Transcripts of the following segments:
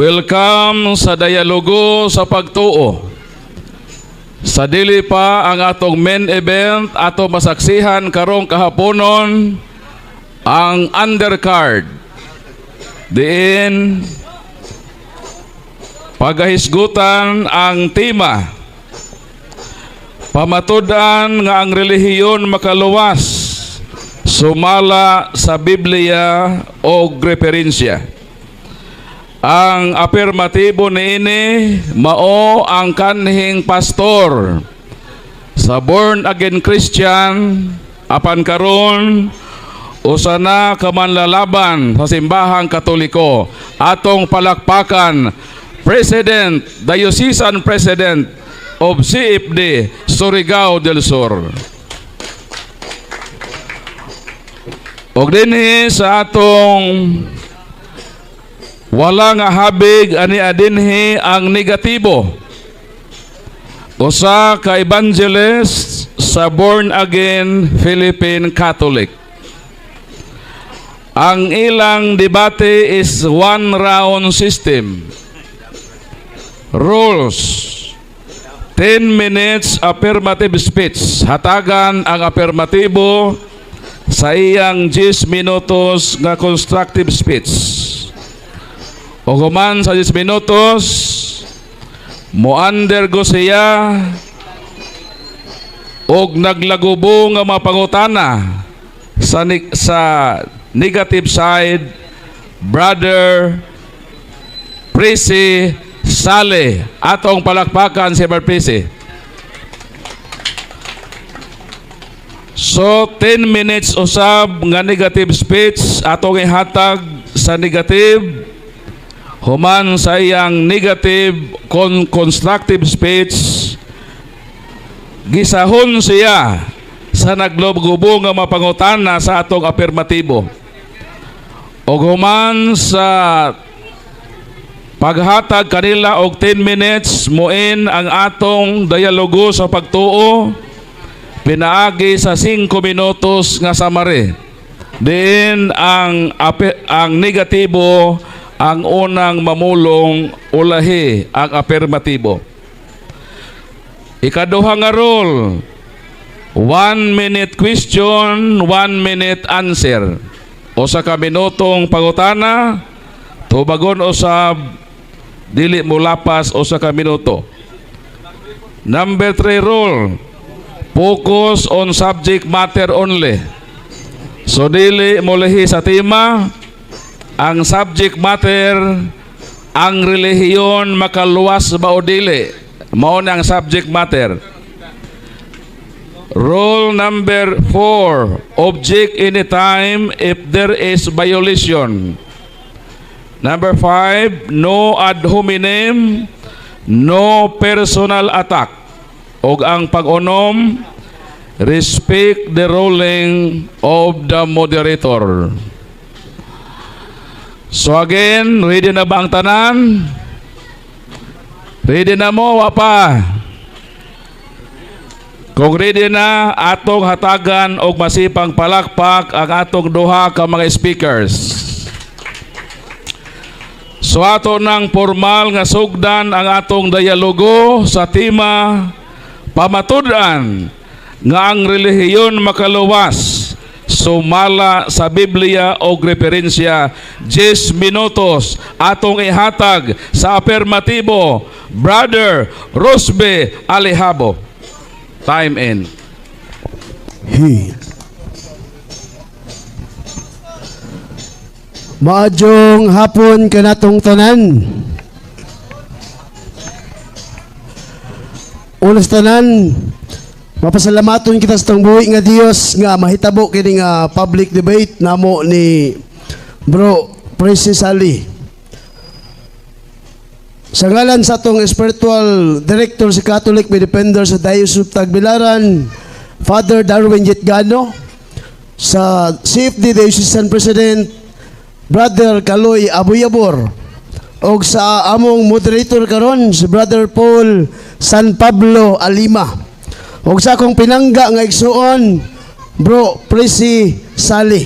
Welcome sa Dialogo sa Pagtuo. Sa dili pa ang atong main event, ato masaksihan karong kahaponon ang undercard. Diin pagahisgutan ang tema. Pamatud-an nga ang relihiyon makaluwas, sumala sa Biblia o referensya. Ang afirmatibo niini mao ang kanhing pastor sa born again Christian apan karon usa na ka manlalaban sa simbahang Katoliko. Atong palakpakan President, Diocesan President of CFD Surigao del Sur. Og dinhi sa atong wala nga habig ani adinhi ang negatibo. Usa ka evangelist sa born again Philippine Catholic. Ang ilang debate is one round system. Rules: 10 minutes affirmative speech. Hatagan ang afirmatibo sa iyang 10 minutos nga constructive speech. O human sa 10 minutos, mo-undergo siya og naglagubo nga mapangutana sa negative side. Brother Presi Sale, atong palakpakan si Brother Presi. So 10 minutes usab nga negative speech atong ihatag sa negative. Human sa iyang negative constructive speech, gisahon siya sa naglob-gubo nga mapangutana sa atong afirmatibo. O human sa paghatag kanila og 10 minutes, muin ang atong dialogo sa pagtuo, pinaagi sa 5 minutos nga summary. Diin ang negatibo ang unang mamulong, ulahi ang afirmatibo. Ikaduha nga rule, 1 minute question, 1 minute answer. O sa kaminutong pangutana, tubagon usab, dili mo lapas o sa kaminuto. Number 3 rule, focus on subject matter only. So dili mo lihi sa tema, ang subject matter, ang relihiyon makaluwas ba o dili, mao na ang subject matter. Rule number 4, object anytime if there is violation. Number 5, no ad hominem, no personal attack. Og ang pag-unom, respect the ruling of the moderator. So again, ready na ba ang tanan? Ready na mo, wapa? Kung ready na, atong hatagan og masipang palakpak ang atong duha ka mga speakers. So ato nang formal nga sugdan ang atong dialogo sa tema pamatud-an nga ang relihiyon makaluwas, sumala sa Biblia o referensya. 10 minutos atong ihatag sa afirmatibo, Brother Rosbe Alejabo. Time in. Maadjong hapon kanatong tanan. Unas tanan, mapasalamaton kita sa tong buhi nga Dios nga mahitabo kini nga public debate namo ni Bro Presi Sali. Sa ngalan sa atong spiritual director si Catholic May Defender sa Diocese of Tagbilaran, Father Darwin Jetgano, sa CFD Diocesan President Brother Kaloy Abuyabor, o sa among moderator karon si Brother Paul San Pablo Alima, o sa akong pinangga nga igsuon Bro Presi Sali.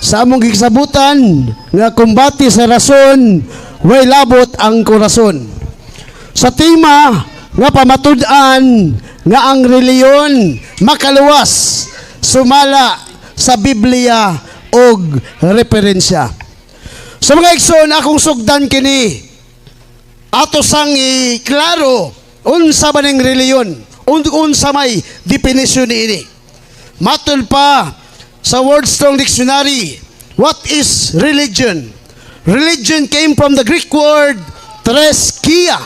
Sa among gisabutan nga kumbati sa rason, way labot ang korason. Sa tema nga pamatud-an nga ang reliyon makaluwas sumala sa Biblia og referensya. Sa mga igsoon akong sugdan kini ato sang klaro unsa ba ning reliyon, unsa may definisyon niini. Matod pa sa Wordstrong Dictionary, what is religion? Religion came from the Greek word threskia.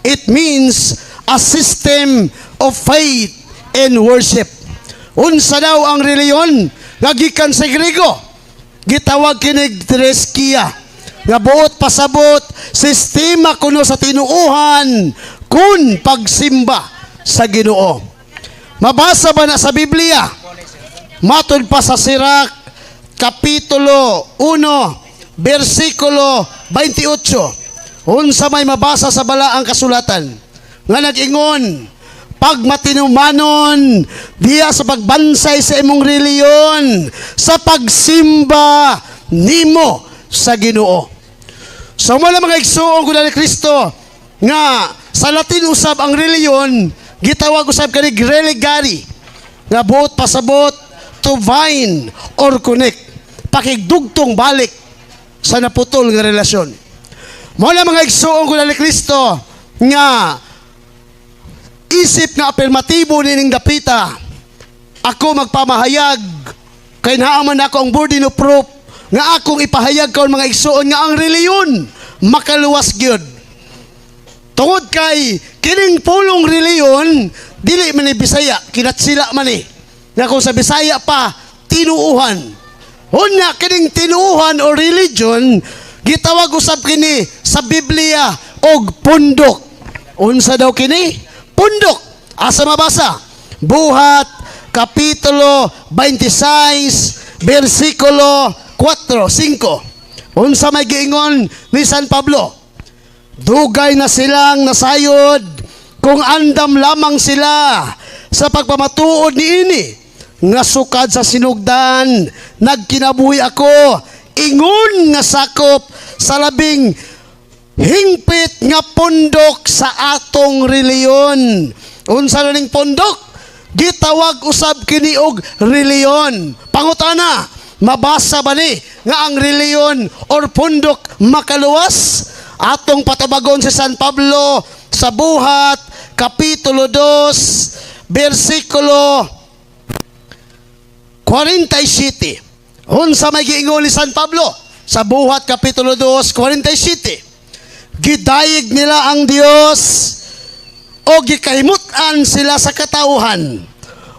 It means a system of faith and worship. Unsa daw ang reliyon nga gikan sa Grego? Gitawag kinig threskia. Nga buot pasabot sistema kuno sa tinuuhan kun pagsimba sa Ginoo. Mabasa ba na sa Biblia? Matod pa sa Sirak kapitulo 1 bersikulo 28. Unsa may mabasa sa balaang kasulatan nga nag-ingon, pag matinumanon diya sa pagbansay sa imong reliyon, sa pagsimba nimo sa Ginoo. So mula mga igsoon ko na ni Kristo nga sa Latin usab ang reliyon gitawag usab kani religare nga buot pasabot to bind or connect, pakigdugtong balik sa naputol nga relasyon. Mula mga igsoon ko na ni Kristo nga isip nga afirmatibo nining dapita, ako magpamahayag kay naaman ako ang burden of proof nga akong ipahayag karon mga igsoon nga ang reliyon makaluwas gyud. Tungod kay kining pulong reliyon dili man ni Bisaya, kinatsila man ni. Nga kung sa Bisaya pa tinuuhan. Unya kining tinuuhan o religion gitawag usab kini sa Biblia og pundok. Unsa daw kini? Pundok. Asa mabasa? Buhat kapitulo 26 bersikulo 4-5. Unsa may giingon ni San Pablo? Dugay na silang nasayod kung andam lamang sila sa pagpamatuod niini nga sukad sa sinugdan nagkinabuhi ako ingon nga sakop sa labing hingpit nga pundok sa atong reliyon. Unsa na ning pundok? Gitawag usab kini og reliyon. Pangutana, mabasa ba ni nga ang reliyon or pundok makaluwas? Atong patabagon si San Pablo sa Buhat kapitulo 2 bersikulo 47. Unsa may giingon ni San Pablo sa Buhat kapitulo 2 47? Gidayeg nila ang Dios o gikahimutan sila sa katauhan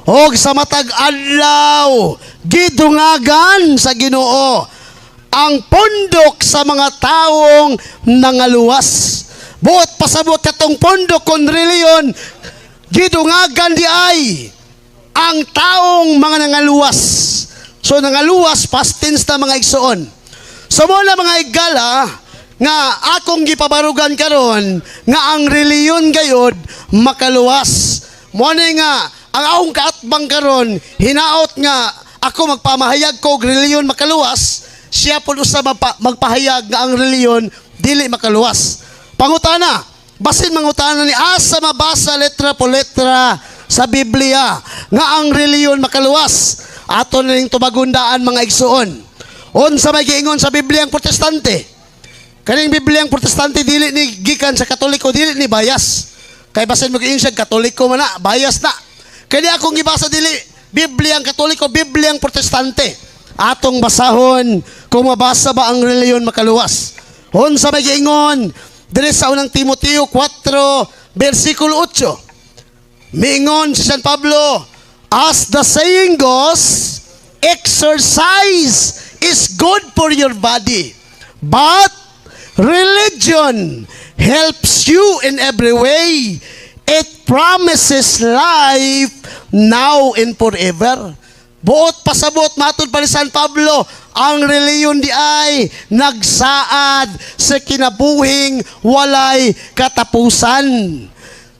o sa matag adlaw gidungagan sa Ginoo ang pundok sa mga taong nangaluwas. Buot pasabot katong pundok kon reliyon gidungagan di ay ang taong mga nangaluwas. So nangaluwas past tense na mga igsoon. So muna mga igala nga akong gipabarugan karon nga ang reliyon gayod makaluwas. Muna nga ang akong kaatbang karon hinaot nga ako magpamahayag ko og reliyon makaluwas, siya po usab magpahayag nga ang reliyon dili makaluwas. Pangutana, basin mangutana ni asa mabasa letra po letra sa Biblia nga ang reliyon makaluwas. Ato na ning tubagundaan mga igsoon. Unsa may giingon sa Biblia ang Protestante? Kaning Biblia ang Protestante dili ni gikan sa Katoliko, dili ni bias. Kay basin mo giingon siya Katoliko man na, bias na. Kani akong gibasa dili Biblia ang Katoliko, Biblia ang Protestante. Atong basahon kung mabasa ba ang reliyon makaluwas. Unsa may giingon diri sa unang Timoteo 4 bersikulo 8. Miingon si San Pablo, as the saying goes, exercise is good for your body, but religion helps you in every way. It promises life now and forever. Buot pasabot matod pa ni San Pablo, ang reliyon di ay nagsaad sa kinabuhing walay katapusan.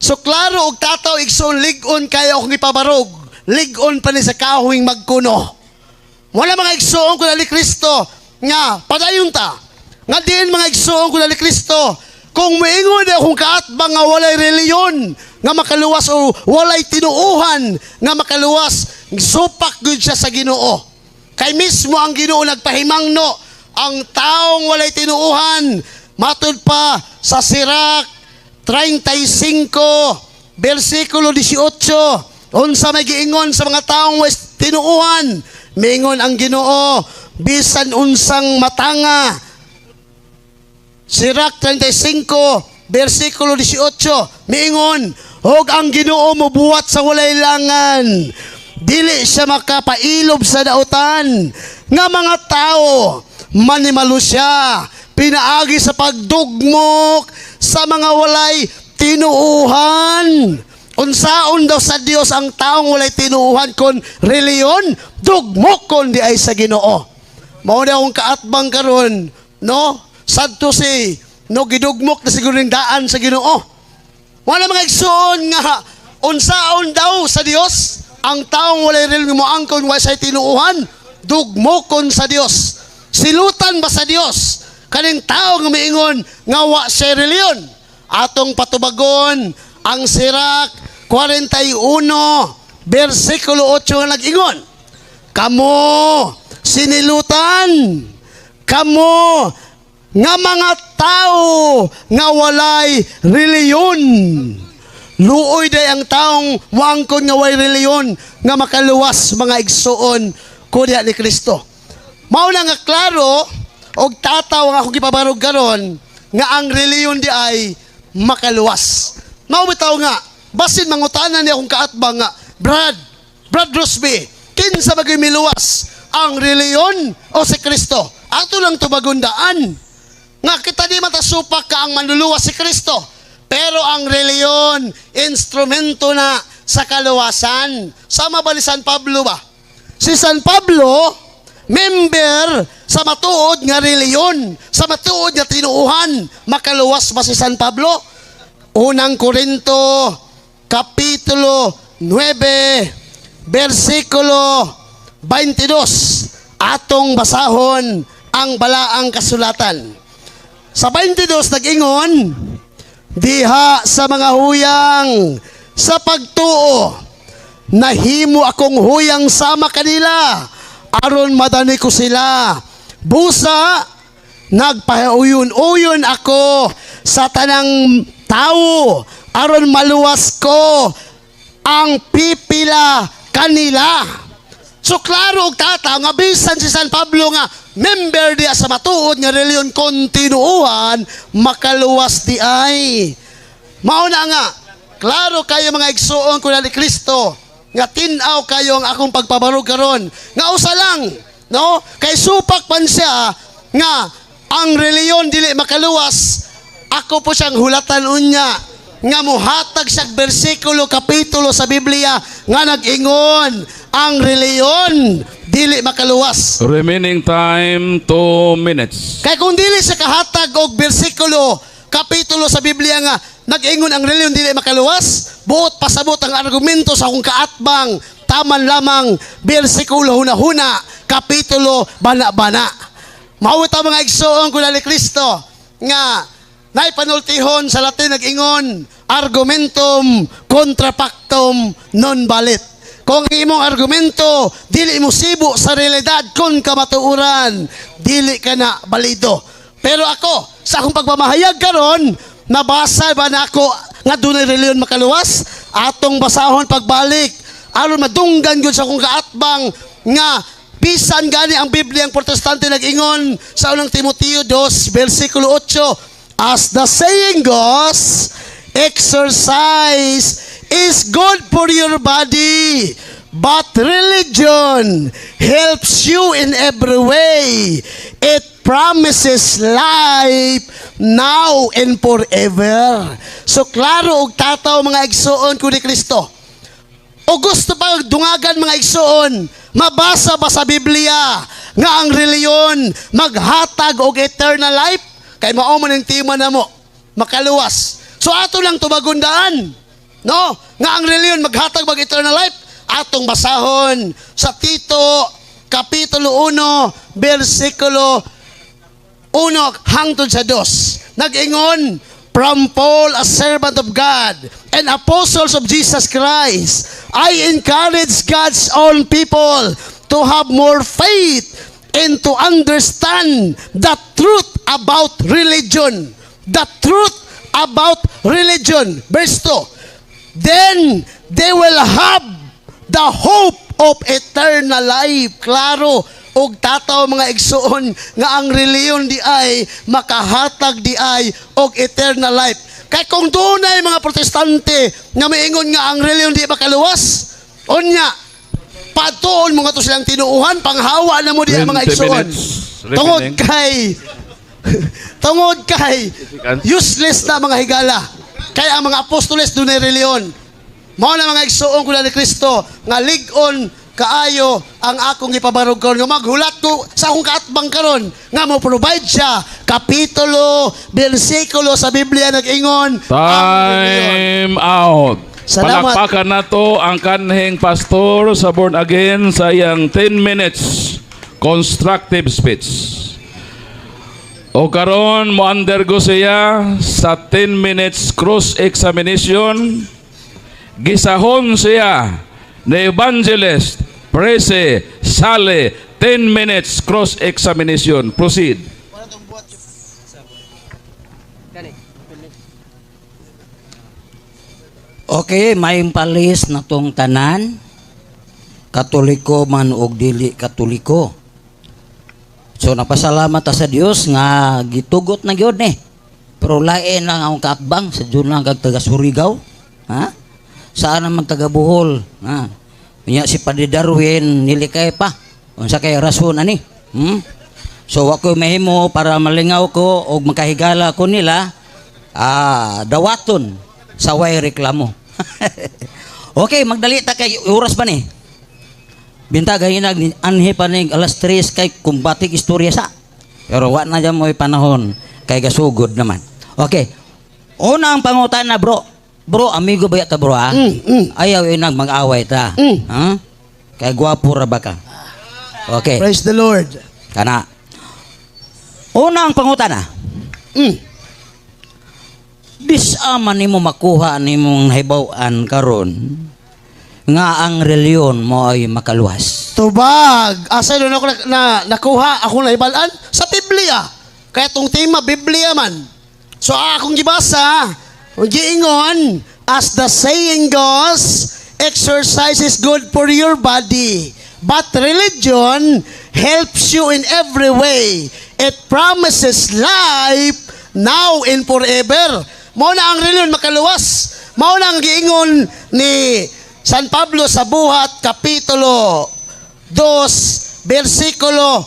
So klaro og tataw igsoon lig-on kaya akong ipabarog, lig-on pa ni sa kahuing magkuno. Wala mga igsoon ko na ni Kristo nga padayon ta. Nga diin mga igsoon ko ni Kristo, kung moingon akong kaatbang nga walay reliyon, nga makaluwas o walay tinuuhan, nga makaluwas, supak gud siya sa Ginoo. Kay mismo ang Ginoo nagpahimangno, ang taong walay tinuuhan, matud pa sa Sirak 35, versikulo 18, unsa may giingon sa mga taong walay tinuuhan, mingon ang Ginoo, bisan unsang matanga. Sirak 35, versikulo 18, miingon, hog ang Ginoo mo buhat sa walay langan, dili siya makapailob sa dautan, nga mga tao, manimalo siya, pinaagi sa pagdugmok sa mga walay tinuuhan. Unsaon daw sa Dios ang taong walay tinuuhan kon reliyon, dugmok kon di ay sa Ginoo. Mao na akong kaatbang karon, no? Sadto si no gidugmok na siguro ng daan sa Ginoo. Wala mga igsoon nga unsaon daw sa Dios ang taong walay reliyon mo angkon wa say tinuuhan, dugmokon sa Dios. Silutan ba sa Dios kaning tao nga miingon nga wa say reliyon? Atong patubagon ang Sirak 41, versikulo 8 nga nag-ingon, kamo sinilutan, kamo nga mga tao nga walay reliyon. Luoy day ang taong wangkon nga walay reliyon nga makaluwas mga igsoon kunya ni Kristo. Mao na nga klaro og tataw nga akong gipabarog karon nga ang reliyon di ay makaluwas. Mao bitaw nga basin mangutanan ni akong kaatbang nga, Brad Rosby, kinsa magay miluwas, ang reliyon o si Kristo? Ato lang tubagundaan. Nga kita di matasupak ka ang manluluwas si Kristo. Pero ang reliyon, instrumento na sa kaluwasan. Sama ba ni San Pablo ba? Si San Pablo, member sa matuod nga reliyon, sa matuod nga tinuuhan. Makaluwas ba si San Pablo? Unang Korinto, kapitulo 9, versikulo 22. Atong basahon ang balaang kasulatan. Sa 22 nag-ingon, diha sa mga huyang sa pagtuo, nahimo akong huyang sama kanila, aron madani ko sila. Busa, nagpahauyon-uyon ako sa tanang tao, aron maluwas ko ang pipila kanila. So klaro og tata nga bisan si San Pablo nga member diya sa matuod nga reliyon kontinuuhan, makaluwas di ay. Mao na nga klaro kayo mga igsoon ko ni Kristo nga tin-aw kayo ang akong pagpabarog karon nga usa lang, no? Kay supak man siya nga ang reliyon dili makaluwas, ako po siyang hulatan unya nga muhatag siya bersikulo kapitulo sa Biblia nga nag-ingon ang reliyon dili makaluwas. Remaining time 2 minutes. Kay kung dili sa kahatag og bersikulo kapitulo sa Biblia nga nag-ingon ang reliyon dili makaluwas, buot pasabot ang argumento sa akong kaatbang, taman lamang bersikulo hunahuna kapitulo bana-bana. Mao ta mga igsoon ko ni Kristo nga nay panultihon sa Latin nag-ingon argumentum contra pactum non valet. Kung imong argumento dili mo sibo sa realidad kun kamatuuran, dili ka na balido. Pero ako sa akong pagpamahayag karon, nabasa ba na ako nga dunay reliyon makaluwas? Atong basahon pagbalik aron madunggan gyud sa akong kaatbang nga bisan gani ang Biblia ang Protestante nag-ingon sa unang Timoteo 2 versikulo 8, as the saying goes, exercise is good for your body, but religion helps you in every way. It promises life now and forever. So klaro og tataw mga igsoon ko ni Kristo. O gusto pa dungagan mga igsoon, mabasa ba sa Biblia nga ang reliyon maghatag og eternal life? Kay mao man ang tima na mo, makaluwas. So ato lang tubagundaan, no? Nga ang reliyon maghatag mag eternal life, atong basahon sa Tito kapitulo 1 versikulo 1 hangtod sa 2. Nag-ingon, from Paul, a servant of God, and apostles of Jesus Christ, I encourage God's own people to have more faith and to understand the truth about religion. The truth about religion. Verse 2. Then they will have the hope of eternal life. Klaro, og tataw mga igsuon nga ang reliyon di ay makahatag di ay og eternal life. Kay kung dunay mga protestante nga miingon nga ang reliyon di makaluwas, unya patuon mga to silang tinuuhan panghawa na mo di ang mga 20 igsuon. minutes Tungod remaining. kay tungod kay useless na mga higala. Kaya ang mga apostoles dunay reliyon. Mao na mga igsuon ko na ni Kristo nga lig-on kaayo ang akong ipabarog karon nga maghulat ko sa akong kaatbang karon nga mo provide siya kapitulo, bersikulo sa Biblia nag-ingon Time out. Salamat. Palakpakan na to ang kanhing pastor sa Born Again sa iyang 10 minutes constructive speech. O karon mo undergo siya sa 10 minutes cross-examination. Gisahon siya na evangelist Prese Sale 10 minutes cross-examination. Proceed. Okay, may palis na tong tanan, katoliko man og dili katoliko. So napasalamat ta sa Dios nga gitugot na gyud ni. Pero lain lang ang kaatbang sa Diyon lang kag taga Surigao. Ha? Saan naman taga Bohol? Ha? Nya si Padre Darwin nilikay pa. Unsa kay rason ani? So ako mahimo para malingaw ko og makahigala ko nila dawaton sa way reklamo. Okay, magdali ta kay oras ba ni? Bintag hinag anhi pa ning alas 3 kay kumbatig istorya sa. Pero wa na jam mo'y panahon kay gasugod naman. Okay. Unang pangutana bro. Bro, amigo ba yata bro ha? Ayaw inag mag-away ta. Ha? Kay gwapo ra ba ka? Okay. Praise the Lord. Kana. Unang pangutana. Bisa-man nimo makuha nimong hibaw-an karon nga ang reliyon mo ay makaluwas. Tubag. Asa doon ako nakuha ako na ibalaan sa Biblia. Kaya tong tema Biblia man. So akong gibasa, giingon, as the saying goes, exercise is good for your body, but religion helps you in every way. It promises life now and forever. Mao na ang reliyon makaluwas. Mao na ang giingon ni San Pablo sa Buhat kapitulo 2 bersikulo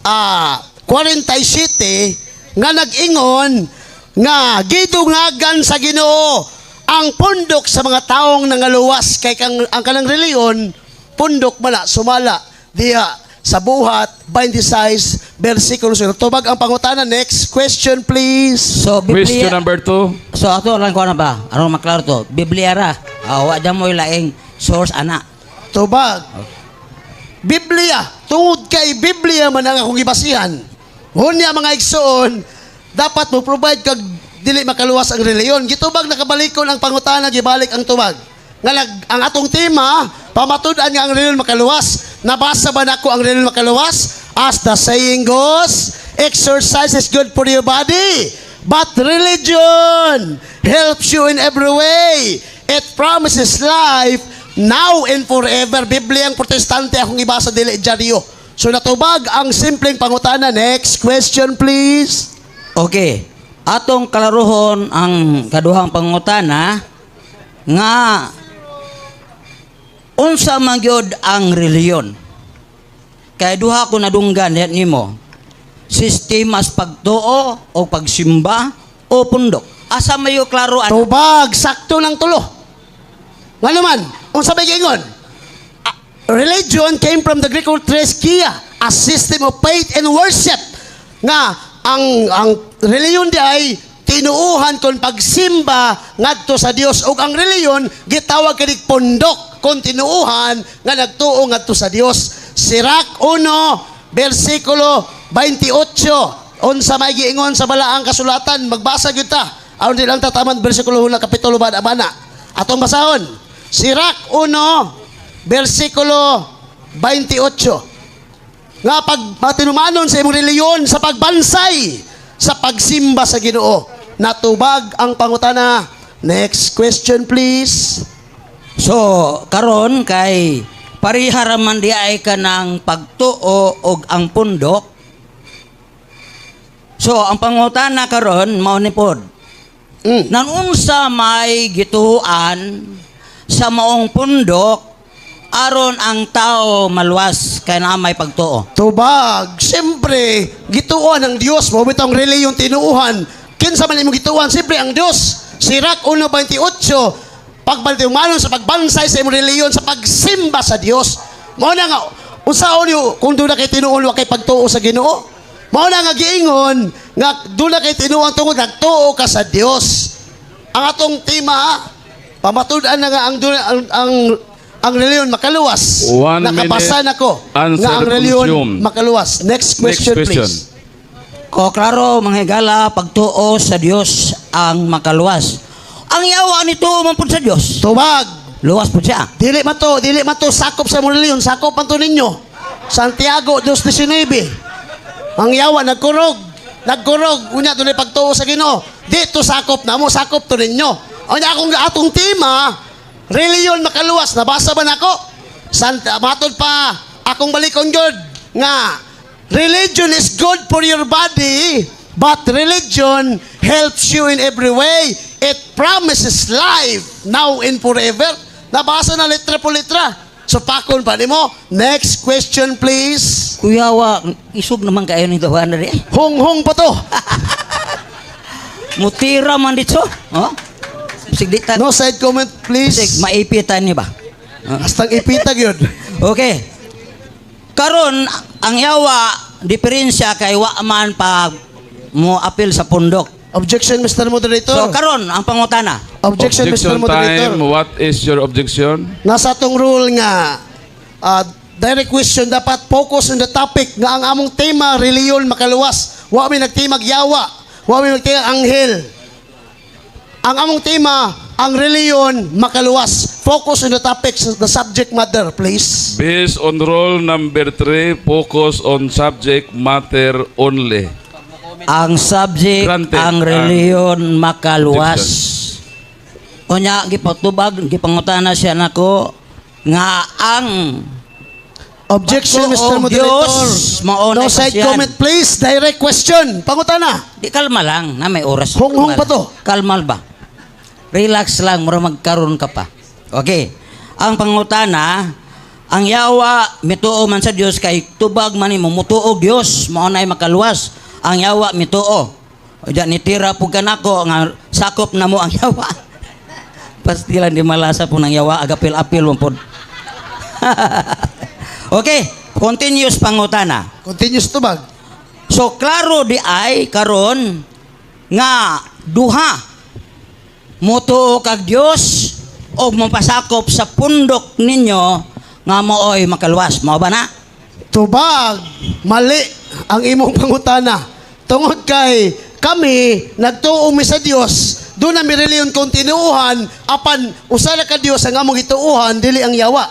47 nga nag-ingon nga gidungagan sa Ginoo ang pundok sa mga taong nangaluwas kay ang kanang reliyon pundok mala sumala diha sa Buhat 26 bersikulo 0. Tubag ang pangutana. Next question please. So Question Biblia. number 2. So ato lang ko na ba? Aron maklaro to. Biblia ra. Wa dyan mo laing source ana. Tubag. Biblia. Tungod kay Biblia man ang akong gibasihan. Hunya mga igsoon, dapat mo provide kag dili makaluwas ang reliyon. Gitubag nakabalikon ang pangutana, gibalik ang tubag. Ang atong tema, pamatud-an nga ang reliyon makaluwas. Nabasa ba nako ang reliyon makaluwas? As the saying goes, exercise is good for your body, but religion helps you in every way. It promises life now and forever. Bibliang protestante akong ibasa dili dyaryo. So natubag ang simpleng pangutana. Next question please. Okay. Atong kalaruhon ang kaduhang pangutana nga unsa man gyud ang reliyon. Kay duha ko nadunggan nimo. Sistemas pagtuo o pagsimba o pundok. Asa mayo klaro Tubag, sakto ng tulo. Nga naman, kung sabi gingon, religion came from the Greek word treskia, a system of faith and worship. Nga, ang reliyon di ay tinuuhan kon pagsimba ngadto sa Dios, ug ang reliyon gitawag kanig pundok kon tinuuhan nga nagtuo ngadto sa Dios. Sirach 1 bersikulo 28. unsa may giingon sa balaang kasulatan, magbasa gyud ta. Aron di lang tataman bersikulo hula kapitulo bana. Atong basahon. Sirak 1 bersikulo 28. Nga pag matinumanon sa imong reliyon sa pagbansay sa pagsimba sa Ginoo, natubag ang pangutana. Next question please. So, karon kay pariharaman di ay ka ng pagtuo og ang pundok. So, ang pangutana karon mao ni pod. Nan unsa may gituan sa maong pundok aron ang tao maluwas kay naa may pagtuo. Tubag, siyempre, gituan ng Diyos. Mo bitong reliyong tinuuhan. Kinsa man imong gituan, siyempre ang Diyos. Sirak 1:28, pagbaltiumanon sa pagbansay sa imong reliyon sa pagsimba sa Dios. Mao na nga unsaon yo kung doon na kay tinuon wa kay pagtuo sa Ginoo. Mao na nga giingon nga doon na kay tinuon tungod nagtuo ka sa Dios. Ang atong tema pamatud-an na nga ang reliyon makaluwas. 1 Nakabasa minute, na ko answer nga ang reliyon consumed. makaluwas. Next question, please. O klaro manghigala pagtuo sa Dios ang makaluwas. Ang yawa nito man pud sa Dios. Tubag. Luwas pud siya. Dili man to sakop sa mong reliyon, sakop man to ninyo. Santiago 2:19. Ang yawa nagkurog, unya dunay pagtuo sa Ginoo. Dito sakop na mo, sakop to ninyo. Unya akong atong tema, reliyon makaluwas, nabasa ba nako? Matod pa akong balikon gyud nga religion is good for your body, but religion helps you in every way. It promises life now and forever. Nabasa na letra po letra. So pakon pa nimo. Next question please. Kuyawa, isog naman kayo ni dawan na rin. Hong pa to. Mutira man dito. Oh? Sigditan. No side comment please. Sig maipitan ni ba? Hastang ipitag yun. Okay. Karon ang yawa diferensya kay wa man pag mo apil sa pundok. Objection Mr. Moderator. So karon ang pangutana. Objection Mr. Moderator. time. What is your objection? Nasa tong rule nga direct question dapat focus on the topic nga ang among tema reliyon makaluwas. Wa mi nagtimag yawa, wa mi nagtimag anghel. Ang among tema ang reliyon makaluwas. Focus on the topic, the subject matter, please. Based on rule number 3, focus on subject matter only. Ang subject Granted. ang reliyon makaluwas. Unya gipatubag gipangutana siya nako nga ang Objection, Mr. Pagtuo, Moderator. Diyos, mauna No ka side siyan. comment, please. Direct question. Pangutana. di kalma lang na may oras. Hong-hong pa to. Kalma ba? Relax lang mura magkaroon ka pa. Okay. Ang pangutana, ang yawa mituo man sa Dios kay tubag man nimo mutuo Dios mao nay makaluwas. Ang yawa mituo. O diyan nitira pug kanako nga sakop na mo ang yawa. Pastilan di malasa po ng yawa agapil-apil mo pod. Okay, continuous pangutana. Continuous tubag. So klaro di ay karon nga duha mutuo kag Dios o mapasakop sa pundok ninyo nga mooy makaluwas. Mao ba na? Tubag. Mali ang imong pangutana. Tungod kay kami nagtuo mi sa Dios. Doon na mi reliyon kontinuuhan apan usala ka Dios ang among gituuhan dili ang yawa.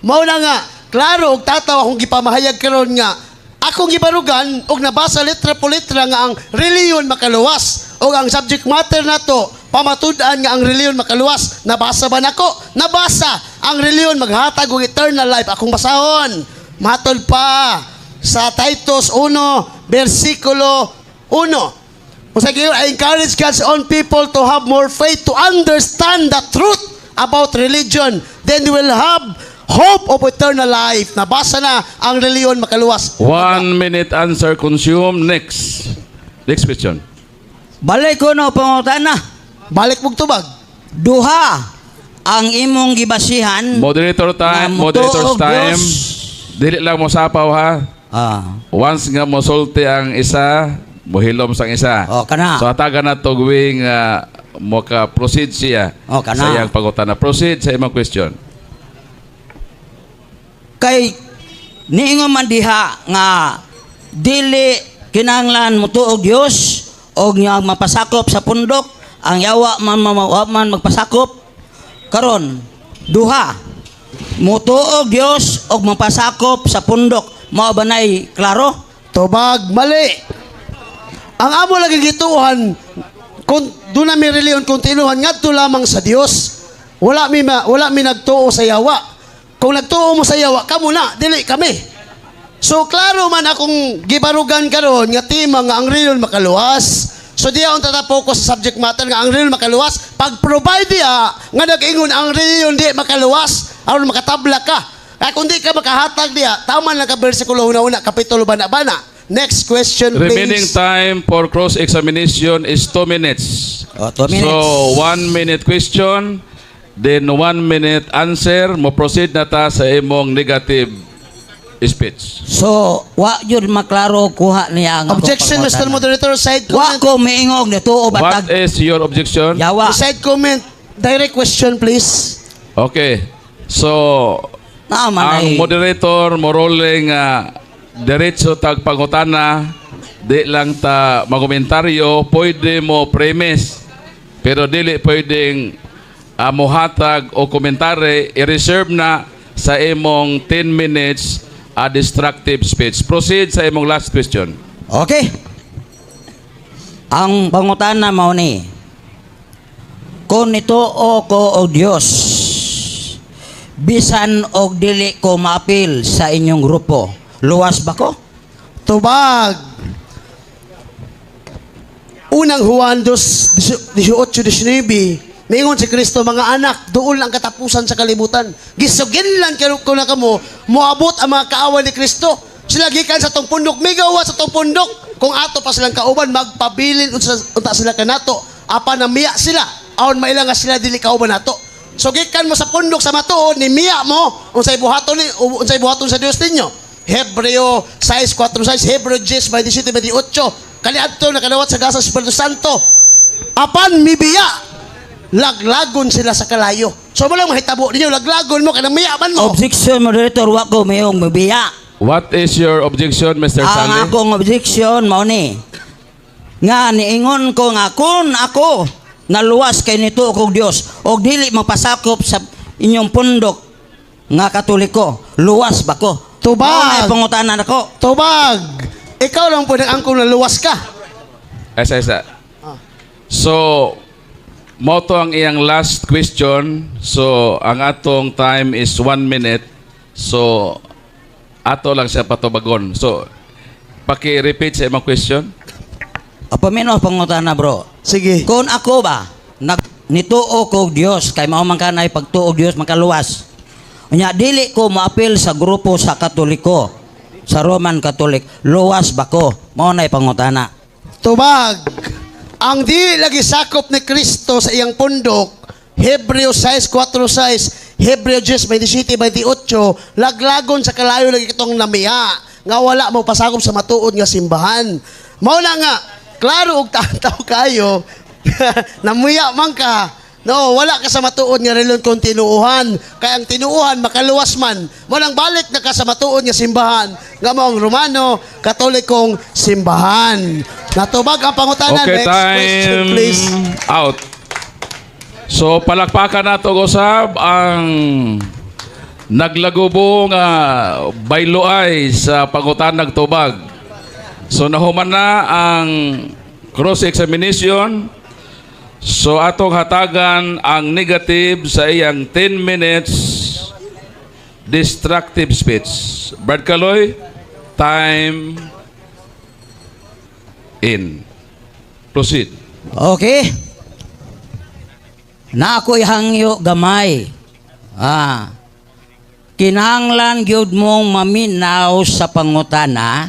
Mao na nga klaro og tataw akong gipamahayag karon nga akong gibarugan og nabasa letra po letra nga ang reliyon makaluwas og ang subject matter nato pamatud-an nga ang reliyon makaluwas. Nabasa ba nako? Nabasa. Ang reliyon maghatag og eternal life. Akong basahon. Matod pa sa Titus 1 versikulo 1. I encourage God's own people to have more faith to understand the truth about religion. Then they will have hope of eternal life. Nabasa na ang reliyon makaluwas. 1 minute answer consumed. Next question. Balay ko no pangutana. Balik mong tubag. Duha ang imong gibasihan. Moderator time. Nga mutuo Moderator's time. Dios. Dili lang mo sapaw ha. Once nga mo sulti ang isa, mohilom sang isa. O kana. So hatagan na to gawing mo ka proceed siya O, kana. sa iyang pangutana. Proceed sa imong question. Kay niingon man diha nga dili kinahanglan mo tuog Dios og nya mapasakop sa pundok, ang yawa man magpasakop. Karon duha, mo tuog Dios og mapasakop sa pundok. Mao ba nay klaro? Tubag, mali. Ang amo lagi gituhan, kung doon na may reliyon, kontinuhan, ngadto lamang sa Dios. Wala mi nagtuo sa yawa. Kung nagtuo mo sa yawa, kamo na, dili kami. So, klaro man akong gibarugan karon nga tema nga ang reliyon makaluwas. So, diya ang tatapokus sa subject matter nga ang reliyon makaluwas. Pag-provide diya, nga nag-ingon ang reliyon di makaluwas, aron makatabla ka. Kaya kung di ka makahatag diya, tama lang ka versikulo una-una, kapitulo bana-bana. Next question, please. Remaining time for cross-examination is 2 minutes. 2 minutes. So, 1 minute question, then 1 minute answer. Mo proceed na ta sa imong negative speech. So, wa jud maklaro kuha niya ang Objection, Mr. Moderator, side Wa comment. ko miingog na tuo What batag is your objection? yawa. Side comment. Direct question, please. Okay. So, Naaman ang ay moderator mo rolling diretso tag pangutana, di lang ta magomentaryo, pwede mo premise, pero dili pwedeng mohatag o komentary, i-reserve na sa imong 10 minutes destructive speech. Proceed sa imong last question. Okay. Ang pangutana mao ni, kung nituo ko og Dios, bisan og dili ko maapil sa inyong grupo, luwas ba ko? Tubag. Unang Juan 2:18-19, mingon si Kristo, mga anak, doon lang katapusan sa kalibutan. Gisugin lang ko na kamo, moabot ang mga kaawan ni Kristo. Sila gikan sa tong pundok, migawa sa tong pundok. Kung ato pa silang kauban, magpabilin unta sila kanato. Apa na miya sila, aon mailang nga sila dili kauban nato. So gikan mo sa pundok sa matuod, ni miya mo, unsay buhaton sa Dios ninyo. Hebreo 6:4-6, Hebreo 10:27-28. Kaniadto nakadawat sa gasa sa Espiritu Santo. Apan mibiya, laglagon sila sa kalayo. So mo lang mahitabo ninyo, laglagon mo kanang miya man mo. Objection, moderator, wa ko mayong mabiya. What is your objection, Mr. Ang Stanley? akong objection mao ni, nga niingon ko nga kun ako naluwas kay nito kog Dios og dili mapasakop sa inyong pundok nga Katoliko, luwas ba ko? Tubag. Mao na pangutanan ako. Tubag, ikaw lang po nang-angkong naluwas ka. Isa. So, mo to ang iyang last question. So, ang atong time is 1 minute. So, ato lang siya patubagon. So, paki-repeat sa imong question. Apa mino pangutana, bro? Sige. Kung ako ba nituo ko Dios kay mao man kanay pagtuo Dios makaluwas. Unya dili ko moapil sa grupo sa Katoliko, sa Roman Catholic, luwas ba ko? Mao nay pangutana. Tubag, ang di lagi sakop ni Kristo sa iyang pundok, Hebreo 6:4-6, Hebreo 10:27-28, laglagon sa kalayo lagi kitong namiya, nga wala mo pasakop sa matuod nga simbahan. Mao na nga, klaro og tantaw kayo, namuya man ka. No, wala ka sa matuod nga reliyon kung tinuuhan. Kaya ang tinuuhan, makaluwas man. Walang balik na ka sa matuod nga simbahan. Nga mo ang Romano, Katolikong simbahan. Natubag ang pangutanan. Okay, Next question, time please. out. So, palakpakan nato usab ang naglagubong bayloay sa pangutan nagtubag. So, nahuman na ang cross-examination. So, atong hatagan ang negative sa iyang 10 minutes destructive speech. Brad Kaloy, time in. Proceed. Okay. Na ako'y hangyo gamay. Kinahanglan gyud mong maminaw sa pangutana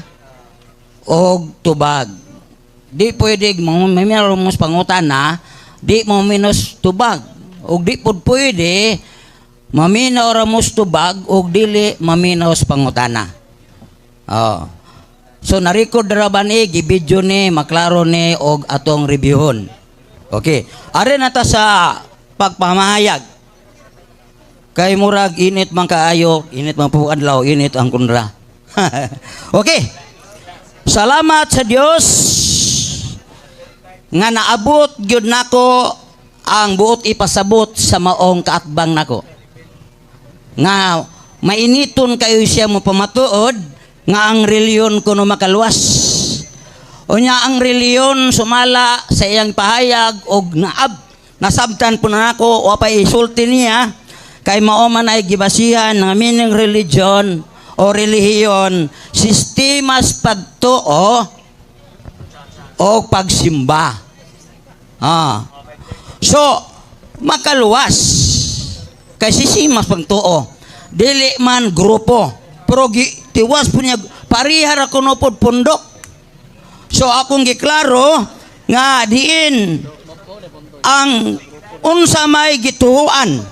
og tubag. Di pwede maminaw mo sa pangutana, di mo minus tubag. Og di pud pwede maminaw ra mo sa tubag og dili maminaw sa pangutana. Oh. So na-record ra ba ni gibidyo ni maklaro ni og atong reviewon. Okay. Are na ta sa pagpamahayag. Kay murag init man kaayo, init man po adlaw, init ang kunra. Okay. Salamat sa Dios nga naabot gyud nako ang buot ipasabot sa maong kaatbang nako. Nga mainiton kayo siya mo pamatuod nga ang reliyon kuno makaluwas. Unya ang reliyon sumala sa iyang pahayag og nasabtan po na nako wa pa isulti niya kay mao man ay gibasihan nga meaning religion o relihiyon sistemas pagtuo o pagsimba. So makaluwas kay sistemas pagtuo dili man grupo pero tiwas po niya parihara kuno pod pundok. So akong giklaro nga diin ang unsa may gituhuan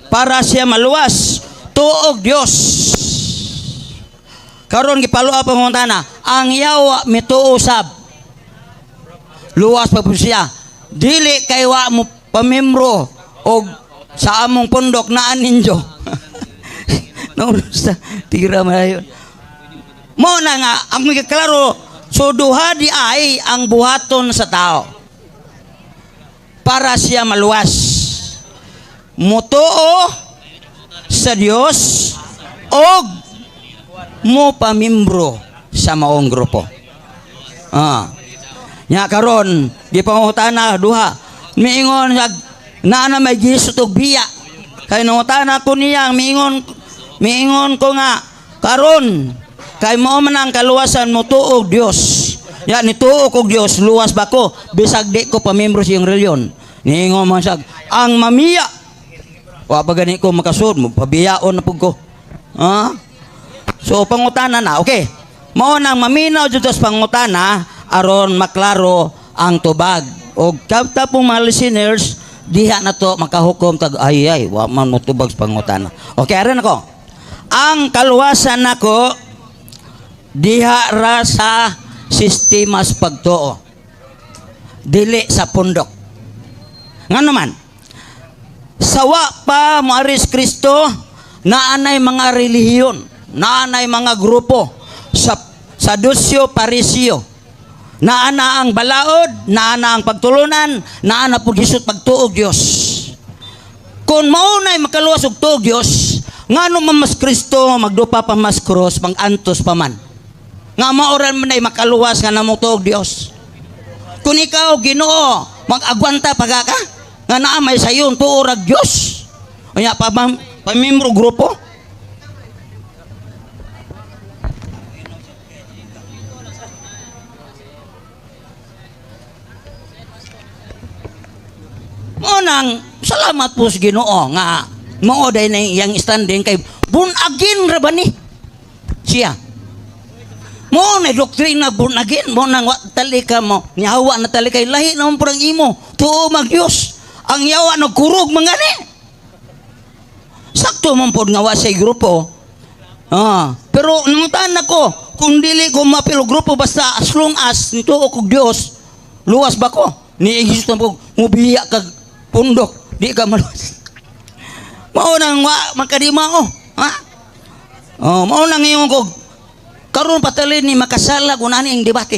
para siya maluwas tuog Dios. Karon gipalua pa mo tana, ang yawa mituusab. Luwas pa po siya. Dili kay wa mo pamembro og sa among pundok na ninyo. Nausa tira mayon. Mo na nga ang klaro so duha di ay ang buhaton sa tao para siya maluwas. Mutuo sa Dios og mo pamimbro sa maong grupo. Nya karon gipangutana duha miingon na may gisut og biya kay nangutana ko niya miingon ko nga karon kay mao man ang kaluwasan mo tuog Dios. Ya ni tuog og Dios luwas ba ko bisag di ko pamimbro sa iyong reliyon. Niingon man siya ang mamiya wa pa gani ko makasud mo pabiyaon na pud ko. So pangutana na, okay. Mao nang maminaw jud sa pangutana aron maklaro ang tubag. Og kapta pong mga listeners, diha na to makahukom tag ay wa man mo tubag sa pangutana. Okay, aron ako. Ang kaluwasan nako diha ra sa sistemas pagtuo. Dili sa pundok. Ngano man? Sawa pa moaris Kristo naanay mga relihiyon, naanay mga grupo sa Sadusyo, Parisio. Naana ang balaod, naana ang pagtulunan, naana po gisut pagtuog Dios. Kung maunay makaluwas og tuog Dios, ngano man mas Kristo magdupa pa mas cross, mangantos pa man. Nga maoran man ay makaluwas nga namong tuog Dios. Kung ikaw Ginoo mag-agwanta pagaka nga naa may sayon tuo rag Dios. Unya pa pamembro grupo. Monang salamat po sa Ginoo nga mao day na iyang standing kay bunagin ra ba ni siya. Mo na doktrina bunagin mo nang wa talika mo nyawa na talika lahi na mo purang imo tuo mag Dios ang yawa nagkurog mangani. Sakto man pod nga wa say grupo. Pero nangutan ako kung dili ko mapilo grupo basta as long as nituo kog Dios luwas ba ko ni Hesus mo mubiya kag pundok di ka maluwas. Mao nang wa makadima mao nang ingon ko karon patalin ni makasala kunani ang debate.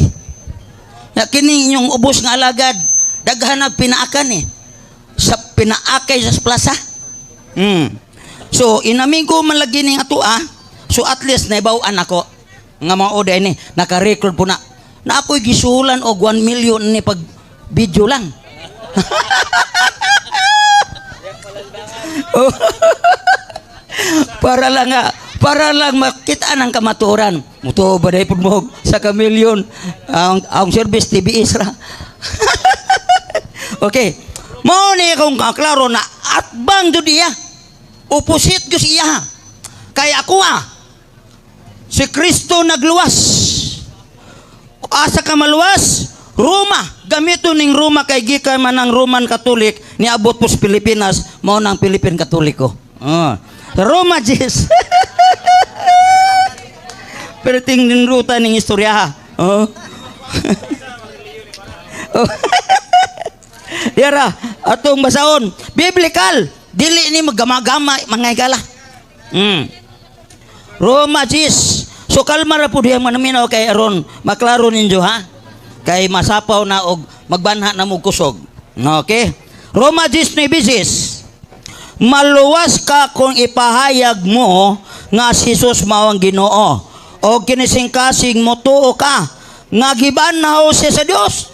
Ya kini inyong ubos nga alagad daghan na pinaakan sa pinaakay sa plaza. So inamigo man lagi ning ato so at least naibaw-an ako nga mao day ni naka-record po na ako'y gisuhulan og 1 million ni pag video lang. para lang makita ng kamaturan. Muto ba day pud mo sa kamilyon ang service TV Isra. Okay. Mao ni akong klaro na atbang jud iya. Opposite jud iya. Kay ako si Kristo nagluwas. Asa ka maluwas? Roma, gamito ning Roma kay gikan man ang Roman Catholic niabot po sa Pilipinas, mao nang Philippine Katoliko. Roma jis. Pero tingning ruta ning istorya. Yara, atong basaon, biblical, dili ni magamagama mga igala. Roma jis. So kalma ra po diha manaminaw kay aron maklaro ninyo ha. Kay masapaw na og magbanha na mo kusog. Okay? Roma 10:9. Maluwas ka kung ipahayag mo nga si Jesus mao ang Ginoo. O kinisingkasing mo tuo ka nga gibanhaw siya sa Dios.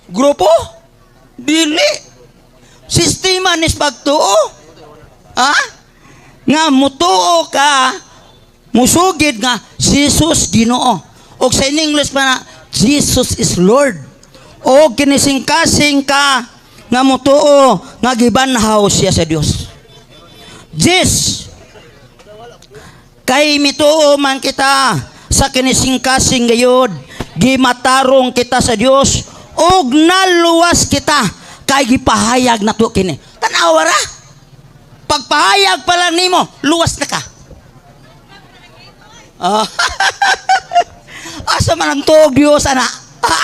Grupo? Dili. Sistema nis pagtuo. Ha? Nga mutuo ka, musugid nga Jesus Ginoo. O sa in English pa na, Jesus is Lord. O kinisingkasing ka nga mutuo nga gibanhaw siya sa Dios. Jis kay mituo man kita sa kinisingkasing gayud, gimatarong kita sa Dios ug naluwas kita kay gipahayag nato kini. Tanawa ra. Pagpahayag pa lang nimo, luwas na ka. Asa man ang tuog Dios ana? Ha?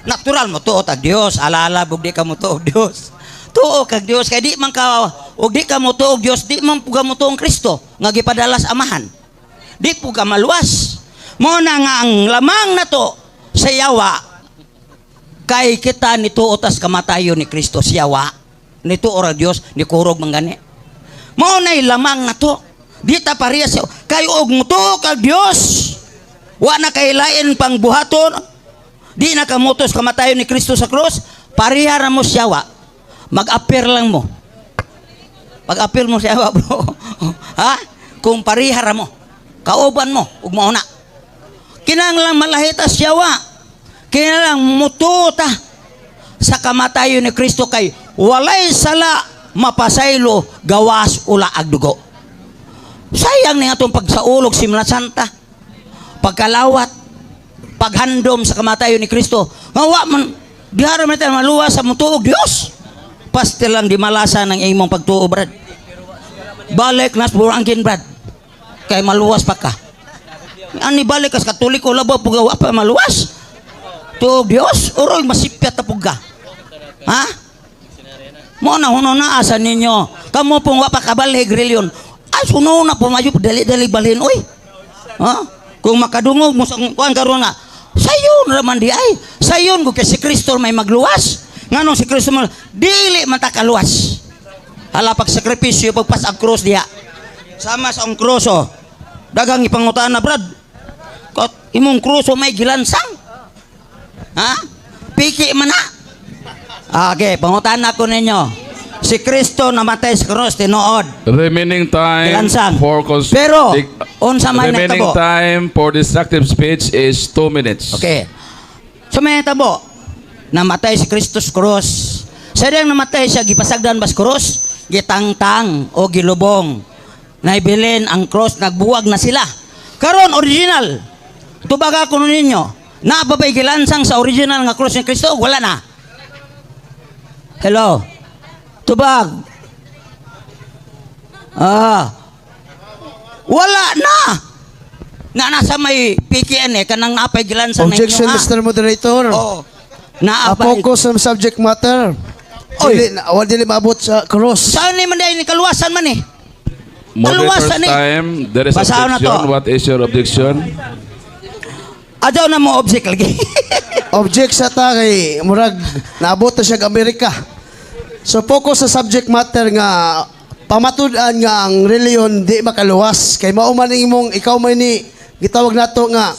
Natural mo tuo tag Dios, alaala bug di ka mo tuo Dios. Tuo kag Dios kay di man ka ug di ka mo tuo Dios, di man puga mo tuong Kristo nga gipadala sa amahan. Di puga maluwas. Mo na nga ang lamang nato sa yawa kay kita nituo tas kamatayo ni Kristo sa yawa. Nituo ra Dios ni kurog man gani. Mo na lamang nato. Di ta parehas kay og mutuo kag Dios. Wa na kay lain pang buhaton. Di na kamutos kamatayo ni Kristo sa krus, pareha ra mo siyawa. Mag-appear lang mo. Pag-appear mo siyawa, bro. Ha? Kung pareha ra mo. Kauban mo, ug mao na. Kinahanglan malahita siyawa. Kinahanglan mututa sa kamatayo ni Kristo kay walay sala mapasaylo gawas ula ag dugo. Sayang ni atong pagsaulog Simana Santa. Pagkalawat paghandom sa kamatayon ni Kristo. Nga man dihara man tayo maluwas sa mutuog Dios. Paste lang di malasa ng imong pagtuo, brad. Balik nas burangkin, brad. Kay maluwas pa ka. Ani balik kas Katoliko labaw pugawa pa maluwas. Tuog Dios, uroy masipyat ta puga. Ha? Mo na huno na asa ninyo. Kamo pong wa pa kabalig reliyon. Ay suno na po mayo dali-dali balhin oy. Ha? Kung makadungog mo sa kuan karon nga sayon raman di ay sayon ko kay si Kristo may magluwas nganong si Kristo dili man ta kaluwas hala pag sakripisyo pagpas ang cross diha sama sa ang cross oh. Dagang ipangutana brad kot imong cross may gilansang ha piki man na okay pangutana ko ninyo si Kristo namatay sa cross tinuod Remaining time Gilansang. for Pero, unsa man remaining nagtabo? time for destructive speech is 2 minutes. Okay. So may tabo, namatay si Kristo sa krus. Sa diyang namatay siya, gipasagdan ba sa krus? Gitangtang o gilubong. Naibilin ang krus, nagbuwag na sila. Karon original. Tubaga ko ninyo, naababay gilansang sa original nga krus ni Kristo, wala na. Hello. Tubag. Wala na. Na nasa may PKN kanang naapay gilansang na Objection, inyo, ha? Mr. Moderator. Oh. Naapay. Focus on subject matter. Oy. Dili maabot sa cross. Saan ni man dahil ni kaluwasan man eh? Moderator's Kaluwasan eh. time. There is Basahan na objection. to. What is your objection? Adaw na mo object lagi. Object sa ta kay murag naabot na siya sa Amerika. So focus sa subject matter nga pamatud-an nga ang reliyon di makaluwas kay mao man imong ikaw man ni gitawag nato nga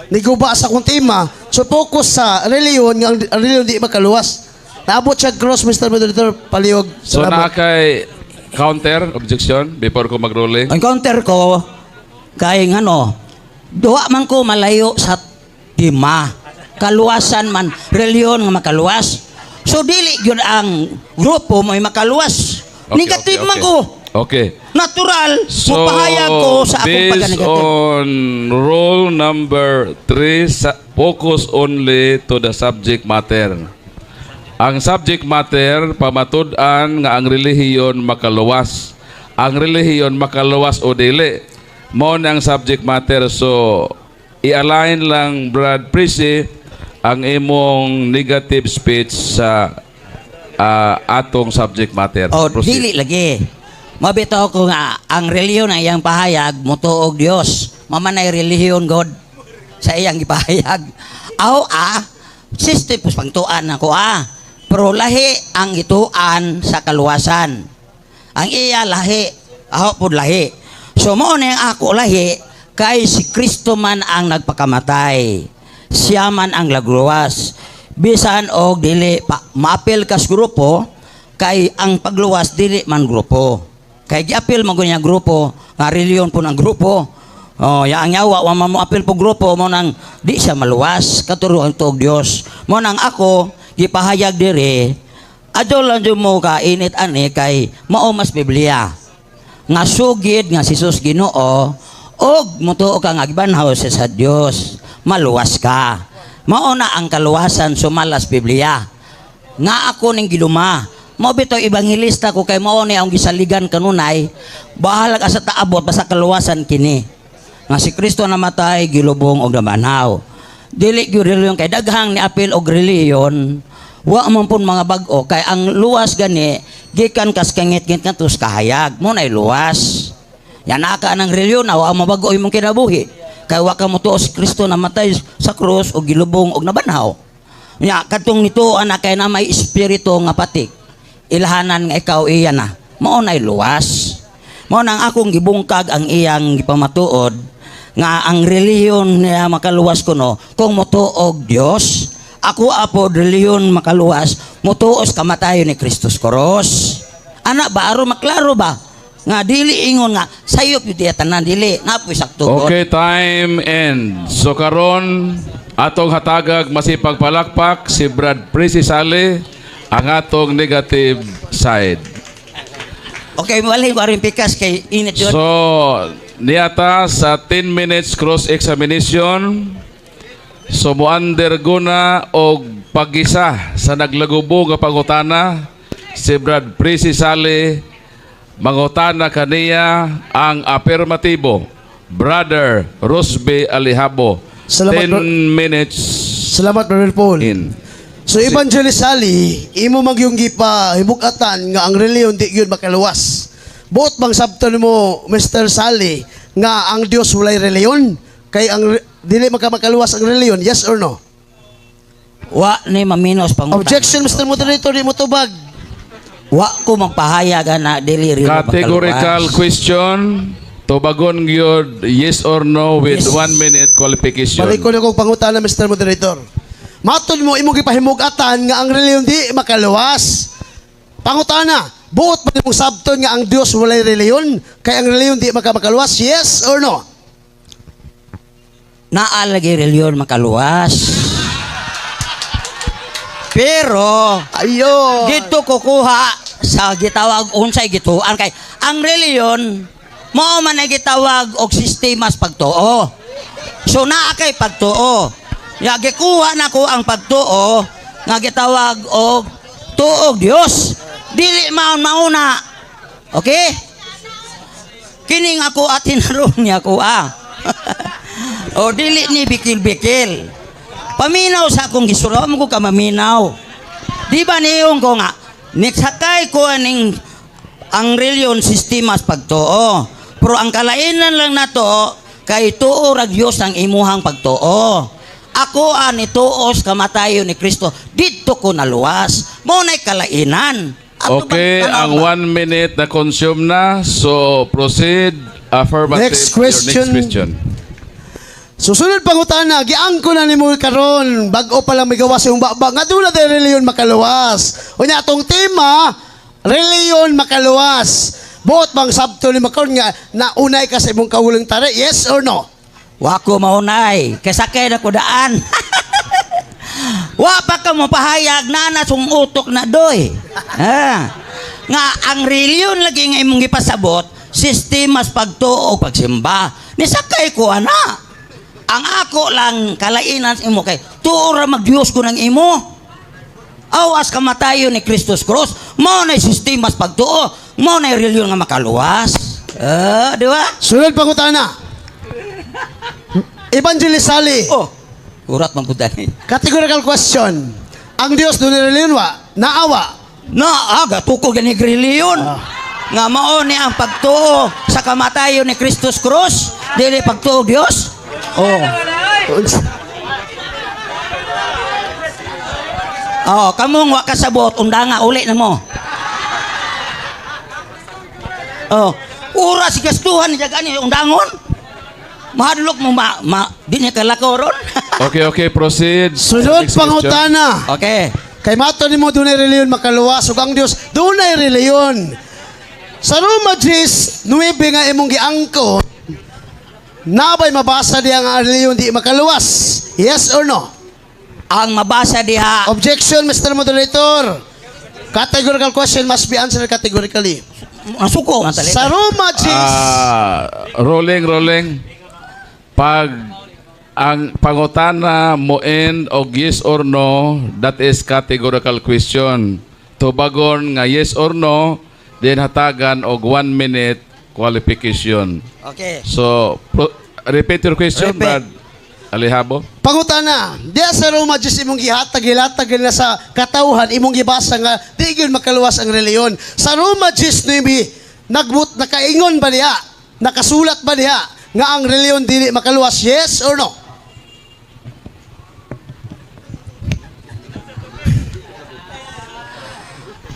niguba sa kung tema. So focus sa reliyon nga ang reliyon di makaluwas. Naabot siya cross, Mr. Moderator, palihog. So na kay counter objection before ko mag-ruling. Ang counter ko, kay ano, duwa man ko malayo sa tema. Kaluwasan man, reliyon nga makaluwas. So dili yun ang grupo may makaluwas. Negative man ko. Okay. Natural, So, mupahayag ko sa akong based pagka-negative. on rule number 3, focus only to the subject matter. Ang subject matter, pamatud-an nga ang relihiyon makaluwas. Ang relihiyon makaluwas o dili. Mo na ang subject matter. So, i-align lang, Brad Prissy, ang imong negative speech sa atong subject matter. Oh, Proceed. dili lagi. Mabitaw ko nga, ang reliyon na iyang pahayag, mutuog Dios. Mamanay reliyon, God, sa iyang ipahayag. System pus pangtuan ako, Pero lahi ang ituan sa kaluwasan. Ang iya lahi, po lahi. So, mo na yung ako lahi, kay si Kristo man ang nagpakamatay. Siya man ang lagluwas. Bisan og dili maapil kas grupo, kay ang pagluwas dili man grupo. Kay giapil man niya grupo, nga reliyon po ng grupo. Ang yawa wa man mo apil po grupo mo nang di siya maluwas katuruan tuog Dios. Mo nang ako gipahayag diri adto lang jud mo ka init ani kay mao mas Biblia. Nga sugid nga si Jesus Ginoo og mutuo ka nga gibanhaw sa Dios, maluwas ka. Mao na ang kaluwasan sumalas Biblia. Nga ako ning giduma mo bitaw ebanghelista ko kay mao ni ang gisaligan kanunay bahala ka sa taabot basta kaluwasan kini nga si Kristo namatay gilubong og nabanhaw. Dili gyud reliyon kay daghang ni apil og reliyon wa man pun mga bag-o kay ang luwas gani gikan kas kangit-ngit ngadtos kahayag mo nay luwas. Yan naka ng reliyon wa mabag-o imong kinabuhi kay wa ka motuo si Kristo namatay sa krus og gilubong og nabanhaw. Nya kadtong nituan na kay na may espiritu nga patik ilhanan nga ikaw iya na mao nay luwas. Mao nang akong gibungkag ang iyang gipamatuod nga ang reliyon niya makaluwas kuno kung motuog Dios. Ako apo reliyon makaluwas motuos kamatayon ni Kristus Koros. Ana ba aron maklaro ba nga dili ingon nga sayop yun tanan dili napoy sakto. Okay, time end. So karon atong hatagag masipag palakpak si Brad Prissy Sally ang atong negative side. Okay, walay waring pikas kay init yun. So niata sa 10 minutes cross-examination, so mo-undergo na og pag-isa sa naglagubo nga pangutana si Brad Prissy Sally. Mangutana kaniya ang afirmatibo, Brother Rosby Alihabo. Salamat, 10 minutes Salamat, Brother Paul. in. So, Evangelist Sally, imo magyong gipa hibukatan nga ang reliyon di yun makaluwas. Buot bang sabton mo, Mr. Sally, nga ang Dios walay reliyon? Kay ang dili makaluwas ang reliyon, yes or no? Wa ni maminos pangutana. Objection, Mr. Moderator, di mo tubag. Wa ko magpahayagan na dili rin Categorical makaluwas. question. Tubagon gyud yes or no with Yes. 1 minute qualification. Balik ko na kong pangutana, Mr. Moderator. Matod mo, imong gipahimugatan nga ang reliyon di makaluwas. Pangutana, buot ba mong sabton nga ang Dios walay reliyon? Kay ang reliyon di makaluwas, yes or no? Naalagi reliyon makaluwas. Pero Ayun. dito kukuha sa gitawag unsay gituan kay ang reliyon mao man ay gitawag og sistemas pagtuo. So naa kay pagtuo. Ya gikuha nako ang pagtuo nga gitawag og tuog Dios. Dili mauna. Okay? Kining ako at tinaron niya ko o dili ni bikil-bikil. Paminaw sa akong gisuro mo ko ka maminaw. Di ba niyong ko nga niksakay ko aning ang reliyon sistemas pagtuo. Pero ang kalainan lang nato kay tuo ra Dios ang imuhang pagtuo. Ako ani tuos kamatayon ni Kristo didto ko naluwas. Mo nay kalainan. Ato Okay, bang ang tanaw ba? 1 minute na consume na. So proceed. Affirmative. Next Your question. next question. Susunod pangutana, giangko na nimo karon bag-o pa lang may gawas yung baba. Nga doon na din reliyon makaluwas. O niya, atong tema, reliyon makaluwas. Buot bang sabto ni makaroon nga naunay ka sa imong kahulang tare? Yes or no? Wa ko maunay. Kasakay na ko daan. Wa pa ka mo pahayag na sung utok na doy. Nga ang reliyon lagi nga imong gipasabot, sistemas pagtuo pagsimba. Nisakay ko ana. Ang ako lang kalainan sa imo kay tuo ra mag-Dios ko ng imo. Awas kamatayon ni Kristus Cross. Mao na sistemas pagtuo. Mao na reliyon nga makaluwas. Di ba? Sunod pangutana. Evangelist Sally, Oh, urat man pud ani. categorical question. Ang Dios doon ni reliyon wa? Naawa? Na aga tuko gani reliyon. nga mao ni ang pagtuo sa kamatayon ni Kristus Cruz, dili pagtuo Dios. Oh. Oh, kamong wa kasabot undanga uli na mo. Oh, ura si gastuhan ni jagani undangon. Mahadlok mo di niya kalakoron. Okay, proceed. Sunod Next question. pangutana. Okay. Kay mato nimo dunay reliyon makaluwas ug ang Dios dunay reliyon. Sa Roma 10:9 nga imong giangko, nabay mabasa diha nga ang reliyon di makaluwas? Yes or no? Ang mabasa diha, Objection, Mr. Moderator. Categorical question must be answered categorically. masuko man tali. Sa Roma 10, Rolling. Pag ang pangutana mo end og yes or no, that is categorical question. Tubagon nga yes or no, then hatagan og 1 minute qualification. Okay. So, repeat your question, Repeat. Brad Alejabo. pangutana, diya sa Roma 10 imong gihatag na sa katawhan imong gibasa nga di gyud makaluwas ang reliyon. Sa Roma 10:9 nakaingon ba diha? Nakasulat ba diha nga ang reliyon dili makaluwas? Yes or no?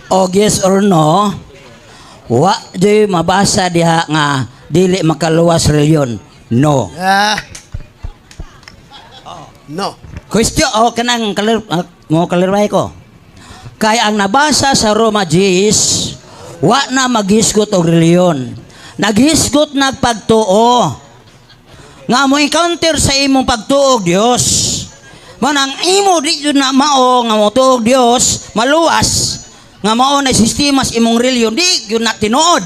O yes or no, wa di mabasa diha nga dili makaluwas reliyon. No. No. Question kanang mo kalirway ko. Kay ang nabasa sa Roma 10, wa na maghisgot og reliyon. Naghisgot nagpagtuo. Nga mo encounter sa imong pagtuo og Dios. Manang imo di jud na mao nga mo tuog Dios, maluwas. Nga mao na sistemas imong reliyon di gyud na tinuod.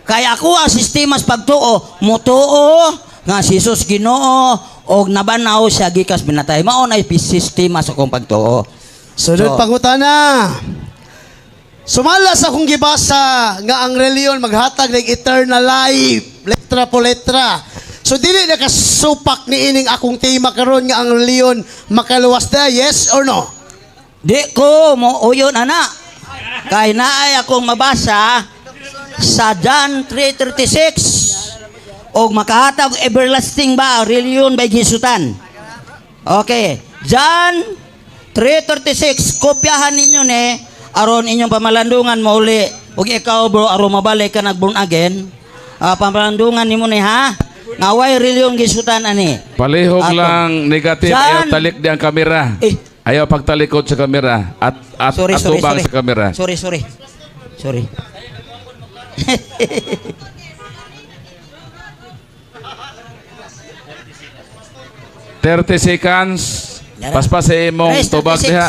Kaya ako ang sistemas pagtuo, mutuo nga si Jesus Ginoo og nabanaw siya gikas binatay. Mao na sistema sa akong pagtuo. Sunod So, pangutana. Sumala sa akong gibasa nga ang reliyon maghatag ng eternal life, letra po letra. So dili nakasupak ni ining akong tema karon nga ang reliyon makaluwas na, yes or no? di ko mo uyon ana. Kay naay akong mabasa sa John 3:36 og makahatag everlasting ba reliyon by gisutan. Okay, John 3:36 kopyahan ninyo ni aron inyong pamalandungan mo uli. Ug ikaw bro aron mabalik ka nag born again. Pamalandungan nimo ni ha. Ngaway reliyon gisutan ani. Palihog Ato. lang negative, Jan. ayaw talik di ang kamera. Eh. Ayaw pagtalikod sa kamera at atubang sa kamera. Sorry. 30 seconds. Paspas sa imong Rest, tubag 36. diha.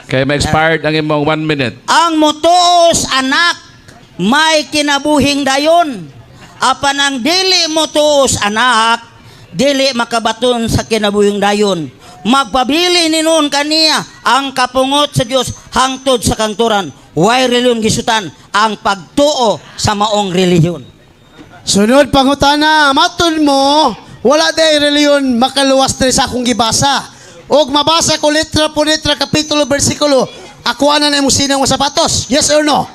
Kaya ma-expired ang imong 1 minute. Ang motuos anak may kinabuhing dayon. Apan ang dili motuos anak dili makabaton sa kinabuhing dayon. Magpabili ni noon kaniya ang kapungot sa Dios hangtod sa kanturan. Why reliyon gisutan ang pagtuo sa maong reliyon. Sunod pangutana, matud mo, wala day reliyon makaluwas diri sa akong gibasa. Og mabasa ko letra po letra, kapitulo, bersikulo, ako na imong sinang mga sapatos. Yes or no?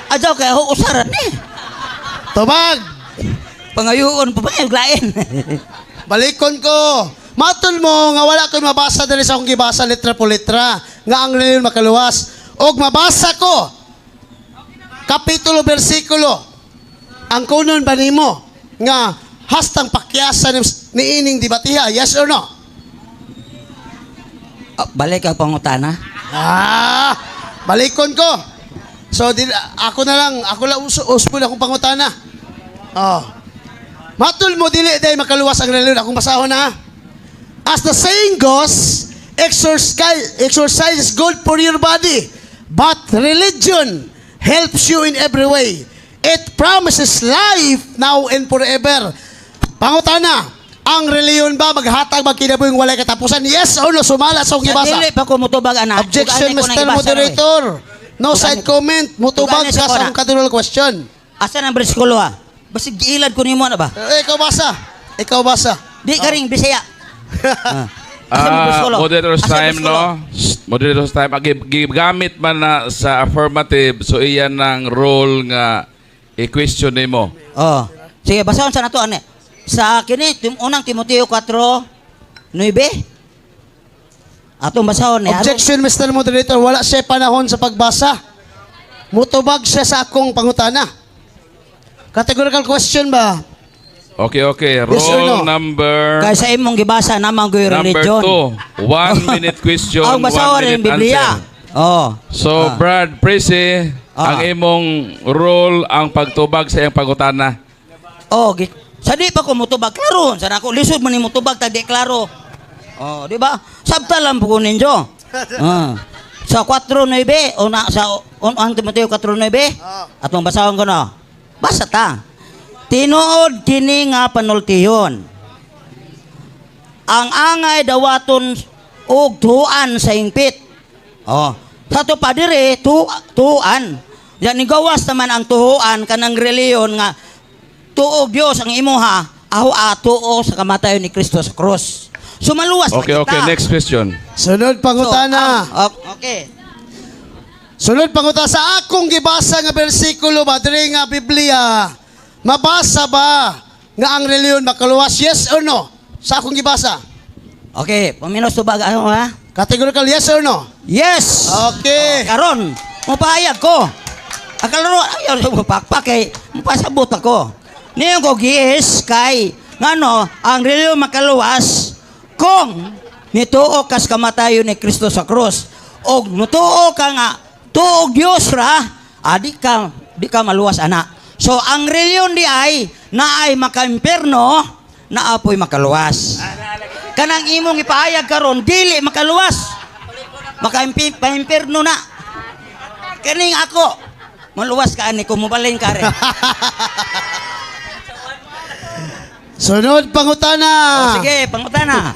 Adyaw kay usaran ni. Tubag. Pangayoon pa ba yung lain? Balikon ko. Matud mo nga wala ko mabasa diri sa akong gibasa letra po letra nga ang reliyon makaluwas. Og mabasa ko kapitulo, bersikulo, ang kunon ba nimo nga hastang pakyasan ni ining dibatiha? Yes or no? Balik ang pangutana. Balikon ko. So ako lang uspo na akong pangutana. Matul mo dili day makaluwas ang reliyon. Akong basahon na. As the saying goes, exercise is good for your body, but religion helps you in every way. It promises life now and forever. Pangutana, ang reliyon ba maghatag magkinabuhing walay katapusan? Yes or no? Sumala sa akong gibasa. Dili pa ko mutubag anak. Objection, Ug ani ko Mr. nang ibasa, Moderator. No Ug side ani- comment. Mutubag Ug ani ka sa sa kona. akong categorical question. Asa nang bersikulo ha? Basig giilad ko nimo na ba? Ikaw basa. Ikaw basa. Di ka ring Bisaya. Moderator's time, no? Moderator's time. Gigamit man na sa affirmative, so iyan ng role nga i-question nimo. Oh. Sige, basahon sa nato ani. Sa kini unang Timoteo 4:9. Atong basahon ni. Objection, Mr. Moderator. Wala siya panahon sa pagbasa. Mutubag siya sa akong pangutana. Categorical question ba? Okay. Yes or Role no? number Kay sa imong gibasa namang goy number religion. 2. 1 minute question, Ang 1 basahon minute ng Biblia. answer. Oh. So, Brad Prese, ang imong role ang pagtubag sa iyang pangutana. Oh, sa di pa ko mutubag klaro. Sa ako lisod man ni mutubag ta di klaro. Oh, di ba? Sabta lang po ninyo. Sa 4:9 o na sa ang Timoteo 4:9. Atong basahon ko no. Basa ta. Tinuod kini nga panultihon. Ang angay dawaton og tuan sa ingpit. Oh, sa to pa dire tuan. Yan ni gawas naman ang tuhuan kanang reliyon nga tuo Dios ang imuha, aho tuo sa kamatayon ni Kristo sa krus. Sumaluwas Okay, next question. Sunod pangutana. Okay. Sunod pangutana sa akong gibasa nga bersikulo ba diri nga Biblia. Mabasa ba nga ang reliyon makaluwas? Yes or no? Sa akong gibasa. Okay, paminos tubag ano ha? Categorical yes or no? Yes. Okay. Karon, mapahayag ko. Akalaro ayaw sa pakpak kay mapasabot ako. Niyo ko giis kay ngano ang reliyon makaluwas kung nituo kas kamatayon ni Kristo sa krus. Og nutuo ka nga tuo Dios ra, di ka maluwas ana. So ang reliyon di ay naay maka-imperno, naapoy makaluwas. Kanang imong ipahayag karon dili makaluwas. Maka-imperno na. Kaning ako maluwas ka ani kung mubalin ka rin. Sunod pangutana. Sige, pangutana.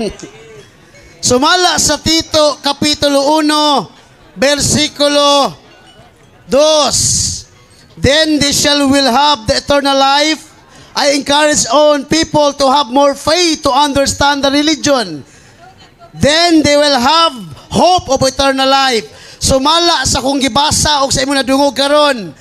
Sumala sa Tito Kapitulo 1, versikulo 2. Then they will have the eternal life. I encourage all people to have more faith to understand the religion. Then they will have hope of eternal life. Sumala sa kung gibasa o sa imo nadungog karon,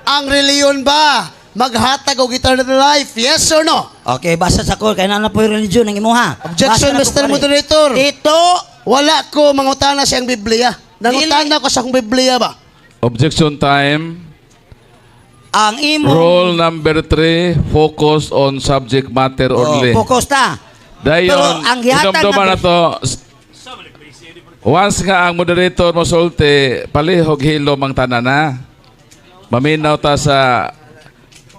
ang reliyon ba maghatag og eternal life? Yes or no? Okay, basa sa ko kay na po yung religion ng imuha. Objection, Mr. Moderator. Ito, Wala ko mangutana siyang Biblia. Nangutana ko sa akong Biblia ba? Objection time. ang imong Rule number 3, focus on subject matter only. focus ta. Dayon, Pero ang gihatag inomdoma na to, once nga ang moderator mosulti, palihog hilom ang tanana. Maminaw ta sa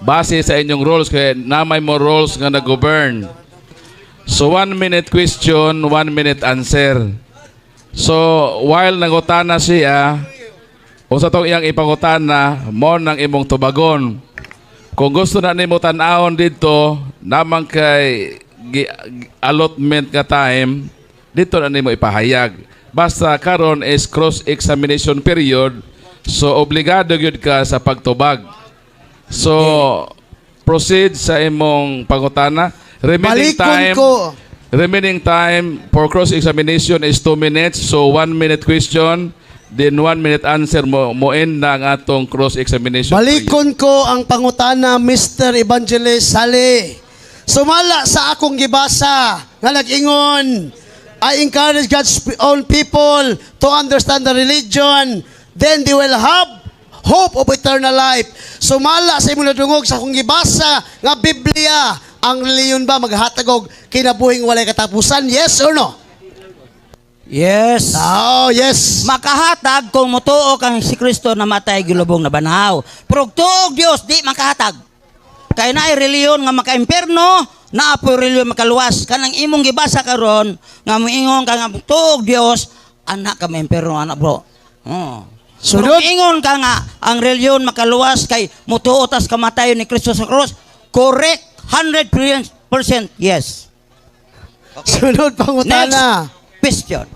base sa inyong rules, kaya namay mo rules nga nag-govern. So 1 minute question, 1 minute answer. So while nangutana siya, kung sa itong iyang ipangutana, mo nang imong tubagon. Kung gusto na nimo tan-awon dito, namang kay allotment nga time, dito na nimo ipahayag. Basta karon is cross-examination period, so obligado gyud ka sa pagtubag. So proceed sa imong pangutana. Remaining time for cross-examination is 2 minutes, so 1 minute question. Then 1 minute answer mo end na ang atong cross-examination. Balikon ko ang pangutana, Mr. Evangelist Sali. Sumala sa akong gibasa nga nag-ingon, I encourage God's own people to understand the religion, then they will have hope of eternal life. Sumala sa imong nadungog sa akong gibasa nga Biblia, ang reliyon ba maghatag og kinabuhing walay katapusan? Yes or no? Yes. Oh, yes. Makahatag kung mutuo kang si Kristo na matay gilubong na banhaw. Pero tuog Dios di makahatag. Kay naay reliyon nga maka-imperno, naa po reliyon makaluwas. Kanang imong gibasa karon nga moingon ka nga tuog Dios, anak ka ma-imperno anak bro. Oh. Sunod. Pero ingon ka nga ang reliyon makaluwas kay mutuo tas kamatayon ni Kristo sa cross. Correct 100% yes. Sunod pangutana. Question.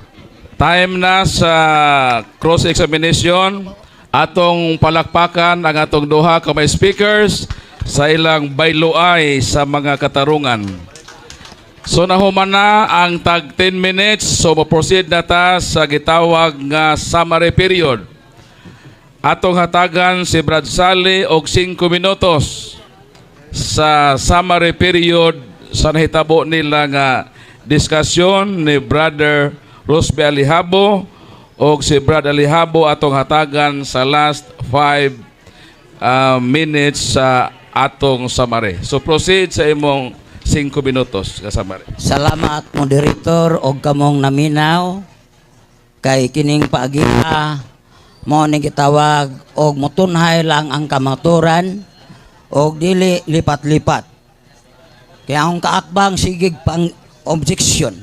Time na sa cross-examination. Atong palakpakan ang atong duha ka may speakers sa ilang bayloay sa mga katarungan. So nahuman na ang tag 10 minutes. So proceed na ta sa gitawag nga summary period. Atong hatagan si Brad Sally og 5 minutos sa summary period sa nahitabo nila nga diskusyon ni Brother Rosby Alihabo og si Brad Alihabo atong hatagan sa last 5 minutes sa atong summary. So proceed sa imong 5 minutos nga summary. Salamat moderator og kamong naminaw kay kining paagiha mo ni gitawag og motunhay lang ang kamaturan og dili lipat-lipat. Kaya akong kaakbang sigig pang objection.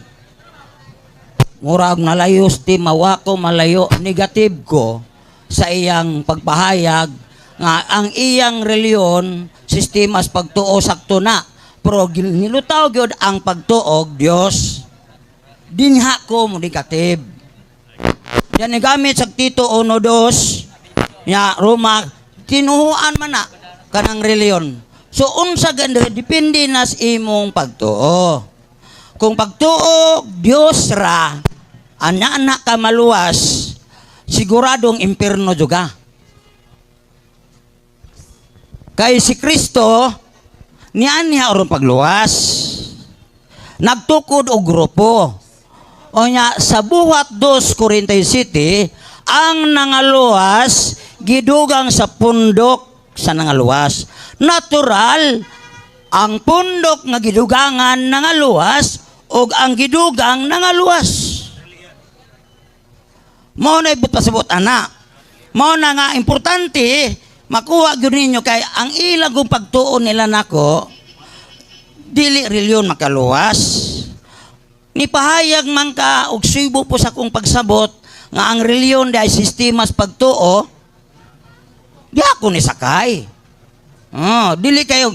Murag nalayo ti mawako malayo negative ko sa iyang pagpahayag nga ang iyang reliyon sistemas pagtuo sakto na pero nilutaw gyud ang pagtuog Dios dinha ko mo negative. Yan ni gamit sa Tito 1:2 nya Roma tinuhuan man na kanang reliyon. So unsa ganda depende na sa imong pagtuo. Kung pagtuo Dios ra ana ka maluwas siguradong impierno juga. Kay si Kristo niya aron pagluwas. Nagtukod og grupo. O nya sa buhat 2 Corintios City ang nangaluwas gidugang sa pundok sa nangaluwas. Natural ang pundok nga gidugangan nangaluwas ug ang gidugang nangaluwas. Mao na pasabot ana. Mao na nga importante makuha gyud ninyo kay ang ilang pagtuon nila nako dili reliyon makaluwas. Nipahayag man ka og subo po sa kong pagsabot nga ang reliyon day sistemas pagtuo di ako ni sakay. Dili kayo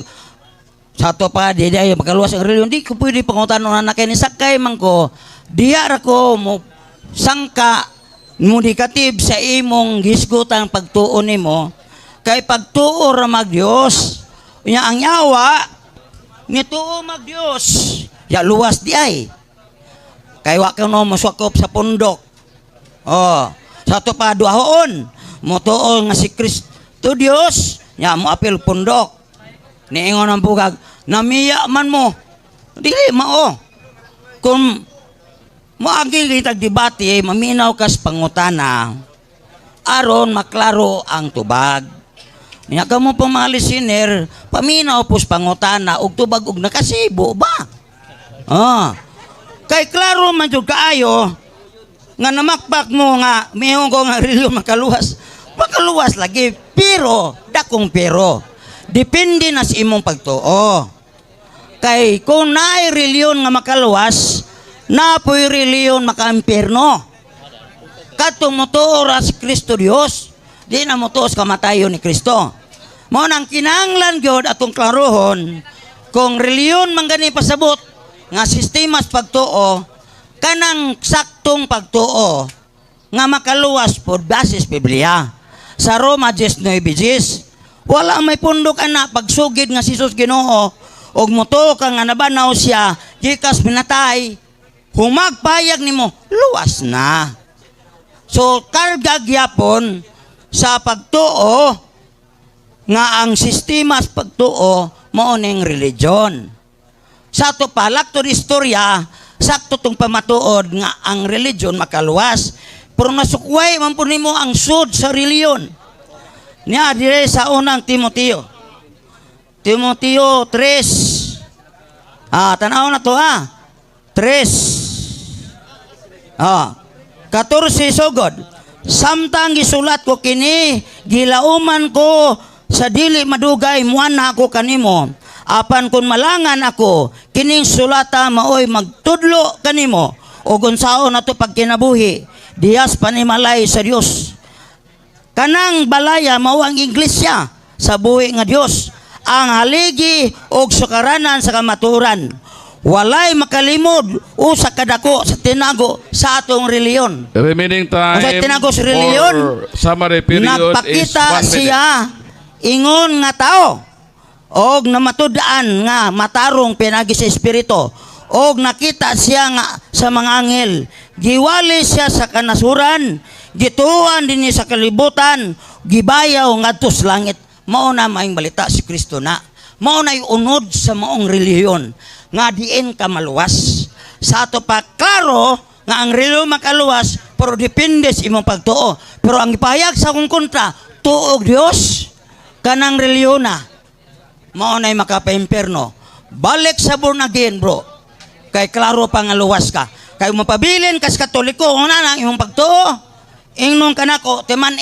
sa to pa di ay makaluwas ang reliyon di ko pwede pangutanon na kay ni sakay man ko diya ra ko mo sangka mo dikatib sa imong gisgutan pagtuo nimo kay pagtuo ra mag Dios nya ang yawa nituo mag Dios ya luwas di ay kay wa ka no maswakop sa pundok sa to pa duahon mo tuo nga si Kristo Dios nya mo apil pundok niingon ang bugag namiya man mo dili mao kung moagi kitag debate maminaw kas pangutana aron maklaro ang tubag niya ka mo mga listener paminaw pus pangutana og tubag og nakasibo ba kay klaro man jud kaayo nga namakpak mo nga mayong ko nga reliyon makaluwas lagi pero dakong pero depende na sa imong pagtuo. Kay kung naay reliyon nga makaluwas, napoy reliyon maka-impierno. Katong motuo ra si Kristo Dios, di na motuos kamatayon ni Kristo. Mao nang kinahanglan gyud atong klarohon kung reliyon man gani pasabot nga sistemas pagtuo kanang saktong pagtuo nga makaluwas pod basis Biblia. Sa Roma 10:9 wala may pundok ana pagsugid nga si Jesus Ginoo og moto ka nga nabanaw siya gikas pinatay humagpayag nimo luwas na. So karga gyapon sa pagtuo nga ang sistemas pagtuo mao ning religion. Sa to palak to istorya sakto tong pamatuod nga ang religion makaluwas pero nasukway man po nimo ang sud sa reliyon. Niya dire sa unang Timoteo 3 tanaw na to 3 14 sugod samtang gisulat ko kini gilauman ko sa dili madugay muana ako kanimo apan kun malangan ako kining sulata maoy magtudlo kanimo ug unsaon nato pagkinabuhi diyas panimalay sa Dios. Kanang balaya mao ang iglesia sa buhi nga Dios ang haligi og sukaranan sa kamaturan walay makalimod o sa kadako sa tinago sa atong reliyon. Remaining time sa tinago sa reliyon for summary period is 1 nagpakita minute. siya ingon nga tao og namatud-an nga matarong pinagi sa espiritu og nakita siya nga sa mga anghel. Giwali siya sa kanasuran, gituan dinhi sa kalibutan, gibayaw ngadto sa langit. Mao na maayong balita si Kristo na. Mao na unod sa maong relihiyon nga diin ka maluwas. Sa ato pa klaro nga ang relihiyon makaluwas pero depende sa imong pagtuo. Pero ang ipahayag sa akong kontra, tuog Dios kanang relihiyon na. Mao na'y makapaimpierno. Balik sa born again, bro. Kay klaro pa nga luwas ka. Kay mapabilin kas Katoliko, una nang imong pagtuo. Ingnon ka nako, timan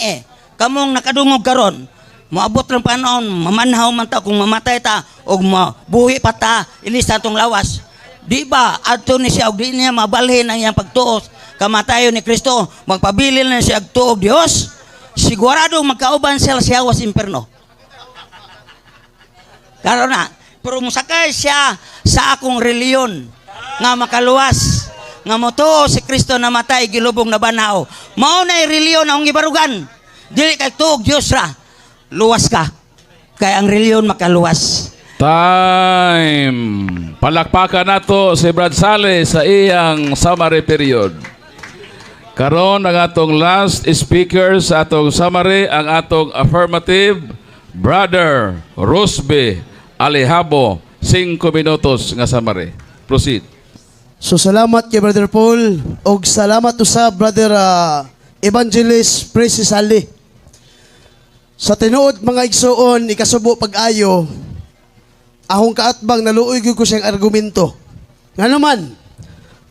kamong nakadungog karon. Moabot lang panahon, mamanhaw man ta kung mamatay ta o mabuhi pa ta, ilis na itong lawas. Di ba, adto ni siya, di niya mabalhin ang iyang pagtuos. Kamatayon ni Kristo, magpabilin na siya agtuog Diyos. Sigurado magkauban sila siya was imperno. Karon na, pero musakay siya sa akong reliyon nga makaluwas. Nga motuo si Kristo namatay, gilubong na banaw. Mao na'y reliyon akong ibarugan. Dili kay tuog Diyos ra. Luwas ka. Kaya ang reliyon makaluwas. Time. Palakpakan nato si Brad Sale sa iyang summary period. Karon ang atong last speaker sa atong summary, ang atong affirmative, Brother Rosby Alejabo. 5 minutos nga summary. Proceed. So salamat kay Brother Paul og salamat sa Brother Evangelist Precious Ali. Sa tinuod mga igsoon, ikasubo pag-ayo, ahong kaatbang naluoy ko siyang argumento. Nga naman,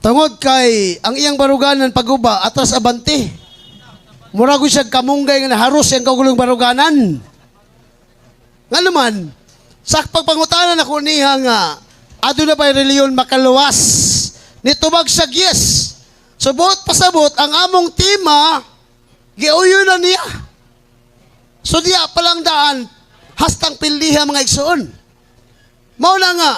tungod kay ang iyang baruganan paguba, atras abante. Mura ko siya kamunggay nga naharos siyang kagulong baruganan. Nga naman, sa pagpangutanan ako niya nga, ado na ba'y reliyon makaluwas? Nitubag siya, yes. Subot pasabot, ang among tema, giuyo na niya. So diya palang daan, hastang pildiha mga igsoon. Mao na nga,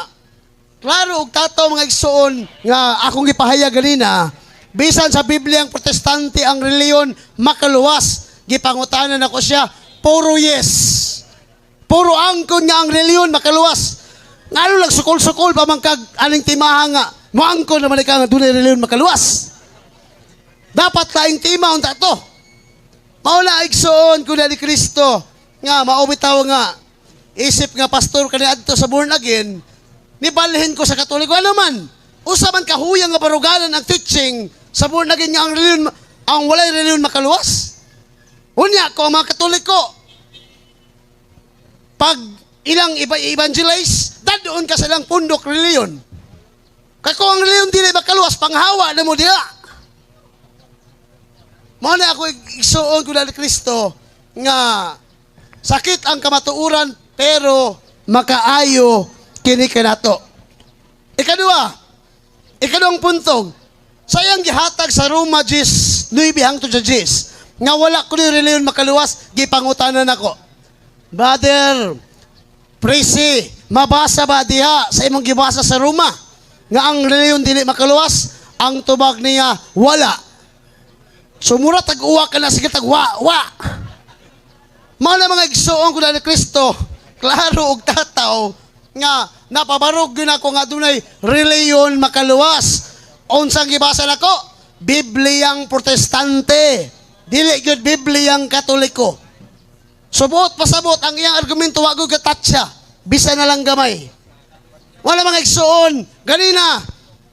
klaro og tataw mga igsoon nga akong gipahayag ganina, bisan sa Biblia ang protestante ang reliyon makaluwas, gipangutanan ako siya, puro yes. Puro angkon nga ang reliyon makaluwas. Ngano lang sukol-sukol pa man kag aning timaha nga, moangkon naman ka nga dunay reliyon makaluwas. Dapat laing tima unta to. Mauna igsoon ko na ni Kristo nga maubitaw nga isip nga pastor kani adto sa born again, nibalhin ko sa Katoliko naman. Usa man kahuyang nga baruganan ang teaching sa born again nga ang reliyon, ang walay reliyon makaluwas. Unya ko mga Katoliko, pag ilang evangelize, dadoon ka sa ilang pundok reliyon. Kaya kung ang reliyon dili makaluwas, panghawa na mo diha. Mao na ako igsuon ko na ni Kristo nga sakit ang kamatuuran pero makaayo kini kanato. Ikaduhang puntong, sayang gihatag sa Roma 10, 9 hangtod sa 10 nga wala kuno reliyon makaluwas, gipangutanan nako. Brother Presi, mabasa ba diha sa imong gibasa sa Roma nga ang reliyon dili makaluwas? Ang tubag niya wala. Sumura tag-uwa ka na, sige tag-wa. Mga na mga igsoon ko na ni Kristo, klaro og tataw, nga napabarog yun ako nga dunay reliyon makaluwas. Unsang gibasa nako? Bibliyang protestante. Dili gyud Bibliyang Katoliko. Subot pasabot ang iyang argumento, wag gyud katatsa. Bisa na lang gamay. Wala mga igsoon, ganina,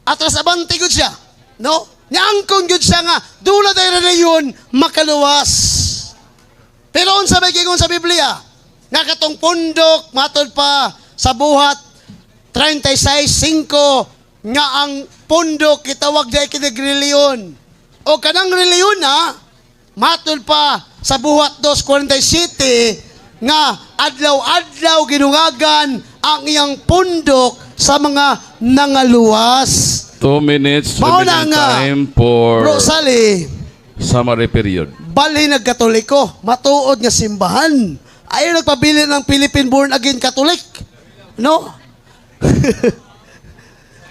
atras abante gyud siya. No? Niangkon gyud siya nga dula day reliyon makaluwas. Pero unsa may gingon sa Biblia? Nga katong pundok matod pa sa buhat 36:5 nga ang pundok kitawag day kinig reliyon. O kanang reliyon na matod pa sa buhat 2:47 nga adlaw-adlaw ginungagan ang iyang pundok sa mga nangaluwas. 2 minutes Mauna remaining nga, time for Bro Sally, summary period. balhin ng Katoliko, matuod nga simbahan. Ayaw nagpabili ng Philippine born again Catholic. No?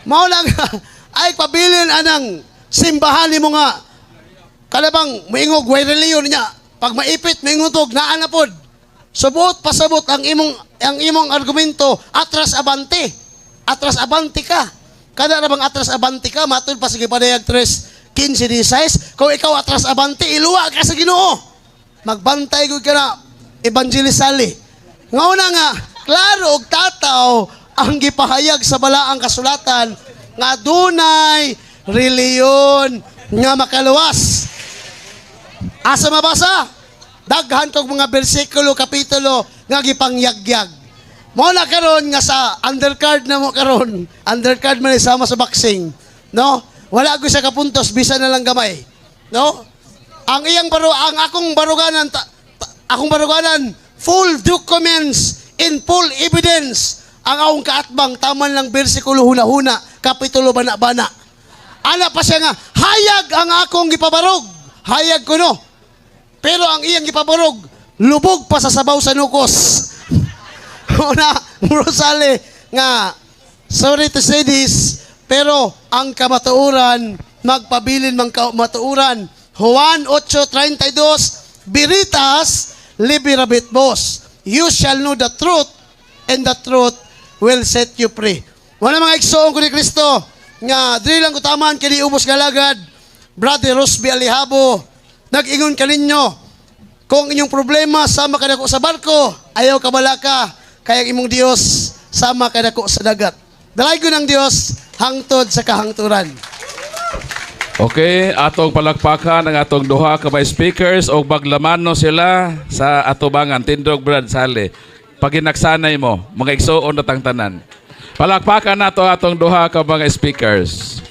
Mauna nga, ay pabilin anang simbahan ni mo nga. Kalabang maingog, way reliyon niya. Pag maipit, maingutog, naanapod. Subot, pasabot ang imong argumento, atras abante. Atras abante ka. Kada na bang atras abanti ka, matod pa sige padayag 3:15-16. Kung ikaw atras abanti, iluwa ka sa Ginoo. Magbantay gud ka na, evangelisali. Ngauna nga, klaro og tataw ang gipahayag sa balaang kasulatan nga dunay reliyon nga makaluwas. Asa mabasa? Daghan kog mga bersikulo, kapitulo nga gipangyagyag. Mo na karon nga sa undercard na mo karon. Undercard man sama sa boxing, no? Wala ko sa kapuntos bisan na lang gamay, no? Ang akong baruganan full documents in full evidence. Ang akong kaatbang taman lang bersikulo huna-huna, kapitulo bana-bana. Ana pa siya nga hayag ang akong gipabarog. Hayag ko no. Pero ang iyang gipabarog lubog pa sa sabaw sa nukos. Una, Rosale nga, sorry to say this, pero ang kamatuuran, magpabilin mang kamatuuran. Juan 8:32, Veritas, liberabit vos. You shall know the truth, and the truth will set you free. Wala mga igsoon ko ni Kristo, nga, dili lang kutaman, kini ubos galagad, Brother Rosby Alihabo, nag-ingon ka ninyo, kung inyong problema, sama ka na ko sa barko, ayaw ka balaka, kaya ang imong Dios sama ka nako sa dagat. Dalay ko ng Dios hangtod sa kahangturan. Okay, atong palakpakan ang atong duha ka ba speakers o baglamano sila sa atubangan Tindog Brad Sale. Paginaksanay mo, mga igsoon na tangtanan. Palakpakan nato atong duha ka mga speakers.